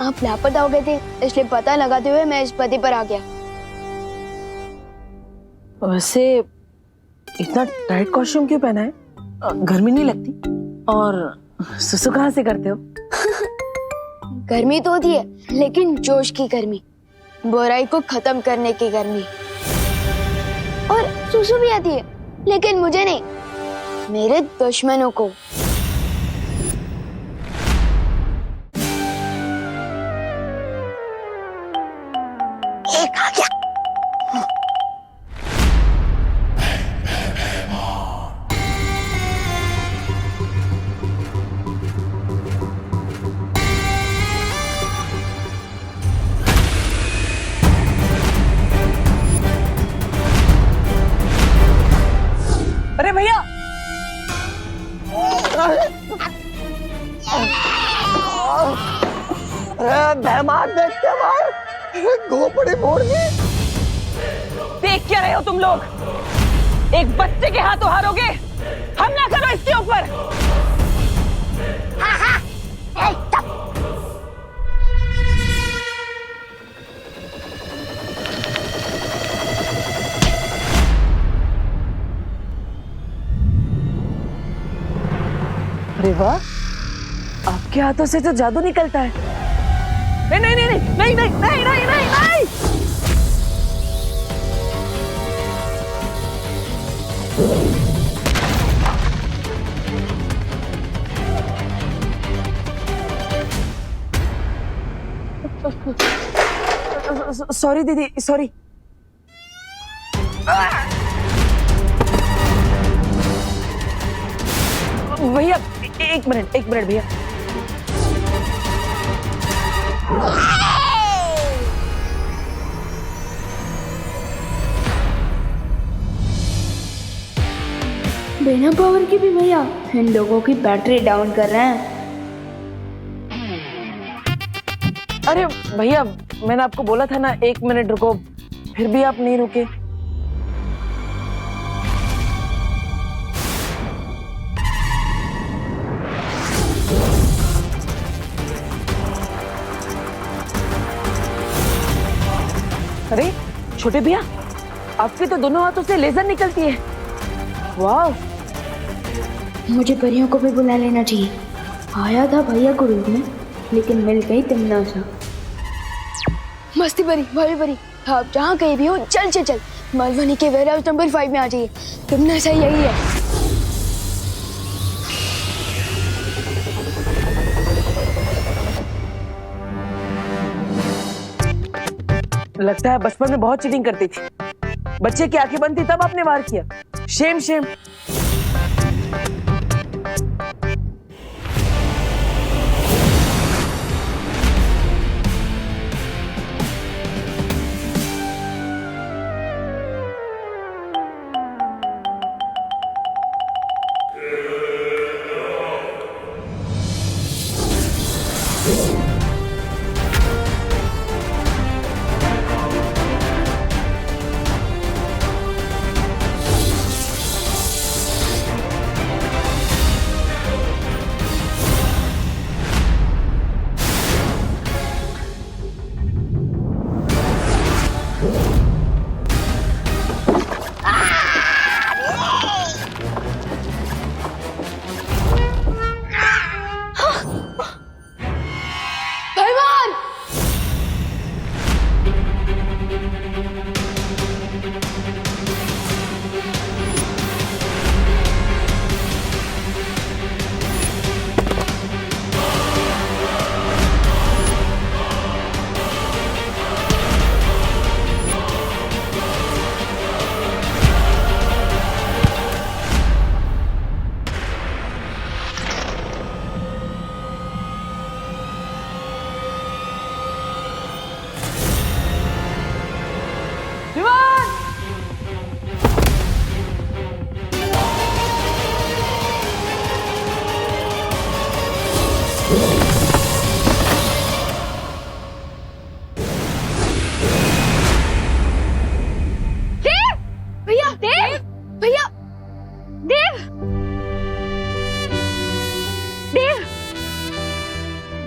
आप लापता हो गए थे, इसलिए पता लगाते हुए मैं इस पते पर आ गया। वैसे इतना टाइट कॉस्ट्यूम क्यों पहना है? गर्मी नहीं लगती? और सुसु कहाँ से करते हो? गर्मी तो होती है, लेकिन जोश की गर्मी, बुराई को खत्म करने की गर्मी। और सुसु भी आती है, लेकिन मुझे नहीं, मेरे दुश्मनों को। एक आ गया। अरे भैया, बेहमान देखते मार, घोपड़ी मोड़ दी। देख क्या रहे हो तुम लोग? एक बच्चे के हाथों हारोगे? हमला करो इसके ऊपर। अरे वाह, आपके हाथों से तो जादू निकलता है। नहीं नहीं नहीं नहीं नहीं नहीं नहीं नहीं नहीं, नहीं। सॉरी दीदी, सॉरी। भैया एक मिनट भैया। बिना पावर की भी भैया इन लोगों की बैटरी डाउन कर रहे हैं। अरे भैया, मैंने आपको बोला था ना 1 मिनट रुको, फिर भी आप नहीं रुके। अरे छोटे भैया, आपके तो दोनों हाथों से लेजर निकलती है। वाह, मुझे परियों को भी बुला लेना चाहिए। आया था भैया को रूप में, लेकिन मिल गई तिमनासा। मस्ती परी, भाभी परी, आप जहाँ कहीं भी हो चल चल चल मालवनी के वेयर हाउस नंबर 5 में आ जाइए। तिमनासा यही है। लगता है बचपन में बहुत चीटिंग करती थी। बच्चे की आंखें बंद थी तब आपने वार किया। Shem Shem.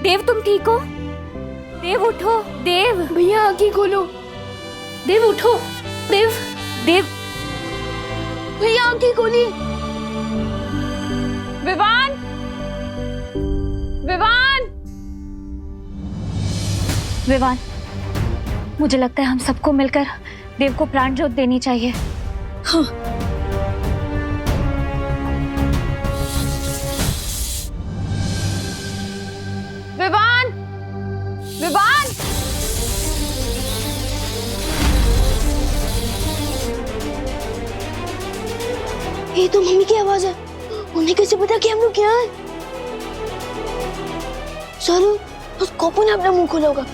देव, तुम ठीक हो? देव उठो। देव भैया आंखें खोलो। देव उठो। देव देव भैया आंखें खोली। विवान, विवान, विवान, मुझे लगता है हम सबको मिलकर देव को प्राण ज्योत देनी चाहिए। हाँ। विवान, विवान, ये तो मम्मी की आवाज है। उन्हें कैसे पता कि हम लोग यहाँ हैं? सरू, उस कॉपू ने अपना मुंह खोला होगा।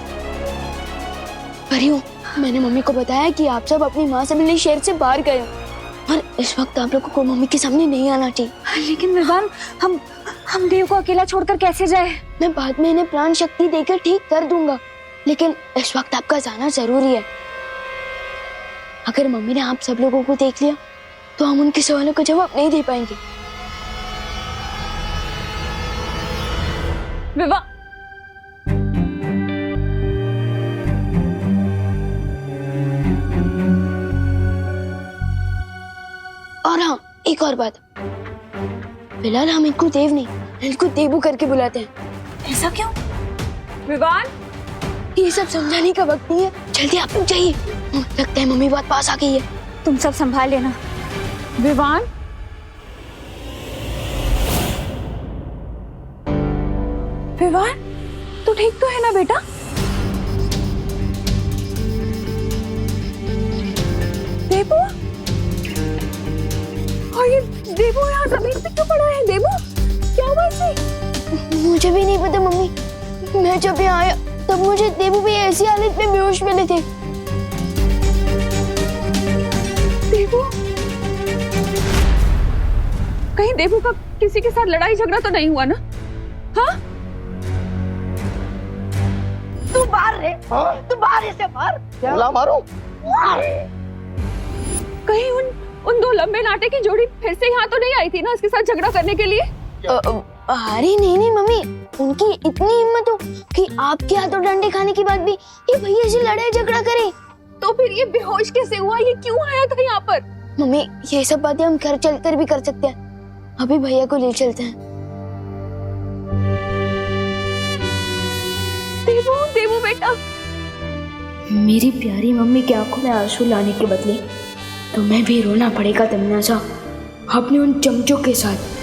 परियों, मैंने मम्मी को बताया कि आप सब अपनी माँ से मिलने शहर से बाहर गए हो और इस वक्त आप लोगों को मम्मी के सामने नहीं आना चाहिए। लेकिन विवान, हम देव को अकेला छोड़कर कैसे जाए? मैं बाद में इन्हें प्राण शक्ति देकर ठीक कर दूंगा, लेकिन इस वक्त आपका जाना जरूरी है। अगर मम्मी ने आप सब लोगों को देख लिया तो हम उनके सवालों का जवाब नहीं दे पाएंगे। विवा, और हाँ, एक और बात, फिलहाल हम इनको देव नहीं, इनको देवू करके बुलाते हैं। ऐसा क्यों? विवान, ये सब समझाने का वक्त नहीं है, जल्दी आप लोग जाइए। लगता है मम्मी बात पास आ गई है। तुम सब संभाल लेना। विवान, विवान, तू ठीक तो है ना बेटा? देवू, और ये देवू यहाँ जमीन पे क्यों पड़ा है? देवू, क्या हुआ इसे? मुझे भी नहीं पता मम्मी। मैं जब यहाँ आया तब मुझे देवू भी ऐसी हालत में बेहोश मिले थे। देवू? कहीं देवू का किसी के साथ लड़ाई झगड़ा तो नहीं हुआ ना? हाँ? तू बाहर रे, तू बाहर इसे मार। बोला मारो। कहीं उन दो लंबे नाटे की जोड़ी फिर से यहाँ तो नहीं आई थी ना इसके साथ झगड़ा करने के लिए? अरे नहीं मम्मी, उनकी इतनी हिम्मत हो कि आपके हाथों डंडे खाने के बाद भी ये भैया से लड़ाई झगड़ा करे। तो फिर ये बेहोश कैसे हुआ? ये क्यों आया था यहाँ पर? मम्मी ये सब बातें हम घर चलकर भी कर सकते हैं। अभी भैया को ले चलते हैं। देवू, देवू बेटा। मेरी प्यारी मम्मी की आंखों में आंसू लाने के बदले तुम्हें भी रोना पड़ेगा तमन्ना, अपने उन चमचों के साथ।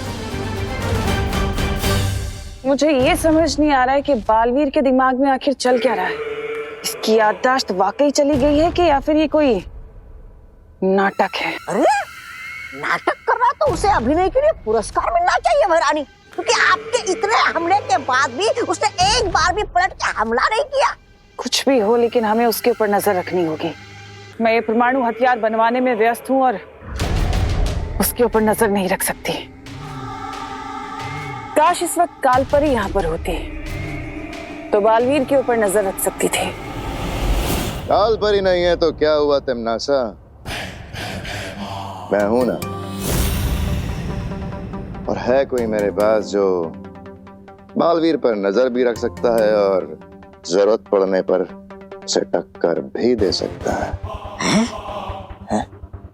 मुझे ये समझ नहीं आ रहा है कि बालवीर के दिमाग में आखिर चल क्या रहा है। इसकी याददाश्त वाकई चली गई है कि या फिर ये कोई नाटक है? अरे नाटक कर रहा तो उसे अभिनय के लिए पुरस्कार मिलना चाहिए महारानी, क्योंकि आपके इतने हमले के बाद भी उसने एक बार भी पलट के हमला नहीं किया। कुछ भी हो, लेकिन हमें उसके ऊपर नजर रखनी होगी। मैं ये परमाणु हथियार बनवाने में व्यस्त हूँ और उसके ऊपर नजर नहीं रख सकती। काश इस वक्त कालपरी यहाँ पर होती तो बालवीर के ऊपर नजर रख सकती थी। कालपरी नहीं है तो क्या हुआ तिमनासा, मैं हूं ना। और है कोई मेरे पास जो बालवीर पर नजर भी रख सकता है और जरूरत पड़ने पर उसे टक्कर भी दे सकता है?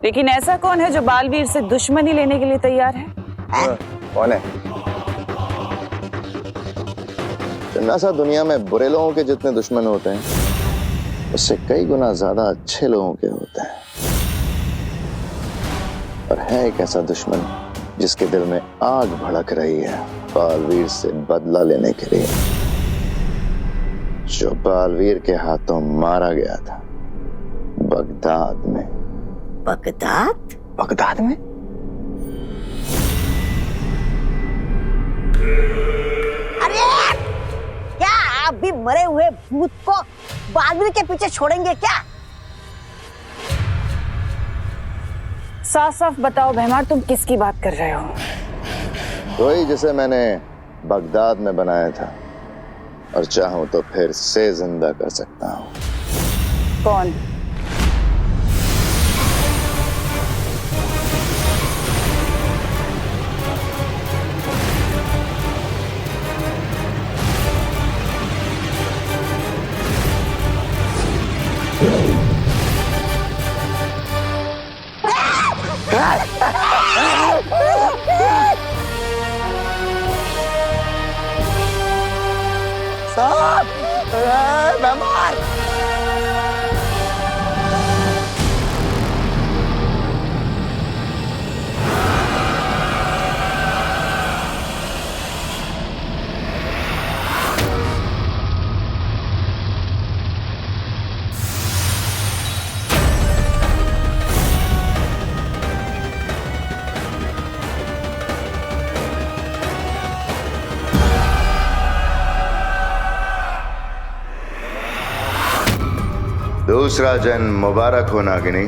लेकिन ऐसा कौन है जो बालवीर से दुश्मनी लेने के लिए तैयार है? कौन है? तिमनासा, दुनिया में बुरे लोगों के जितने दुश्मन होते हैं उससे कई गुना ज्यादा अच्छे लोगों के होते हैं। और है एक ऐसा दुश्मन जिसके दिल में आग भड़क रही है बालवीर से बदला लेने के लिए, जो बालवीर के हाथों मारा गया था बगदाद में। बगदाद? बगदाद में? अरे क्या आप भी मरे हुए भूत को बालवीर के पीछे छोड़ेंगे क्या? साफ साफ बताओ भैमार, तुम किसकी बात कर रहे हो? वही जिसे मैंने बगदाद में बनाया था और चाहूं तो फिर से जिंदा कर सकता हूं। कौन? साहब, मेहमान। दूसरा जन्म मुबारक हो नागिनी।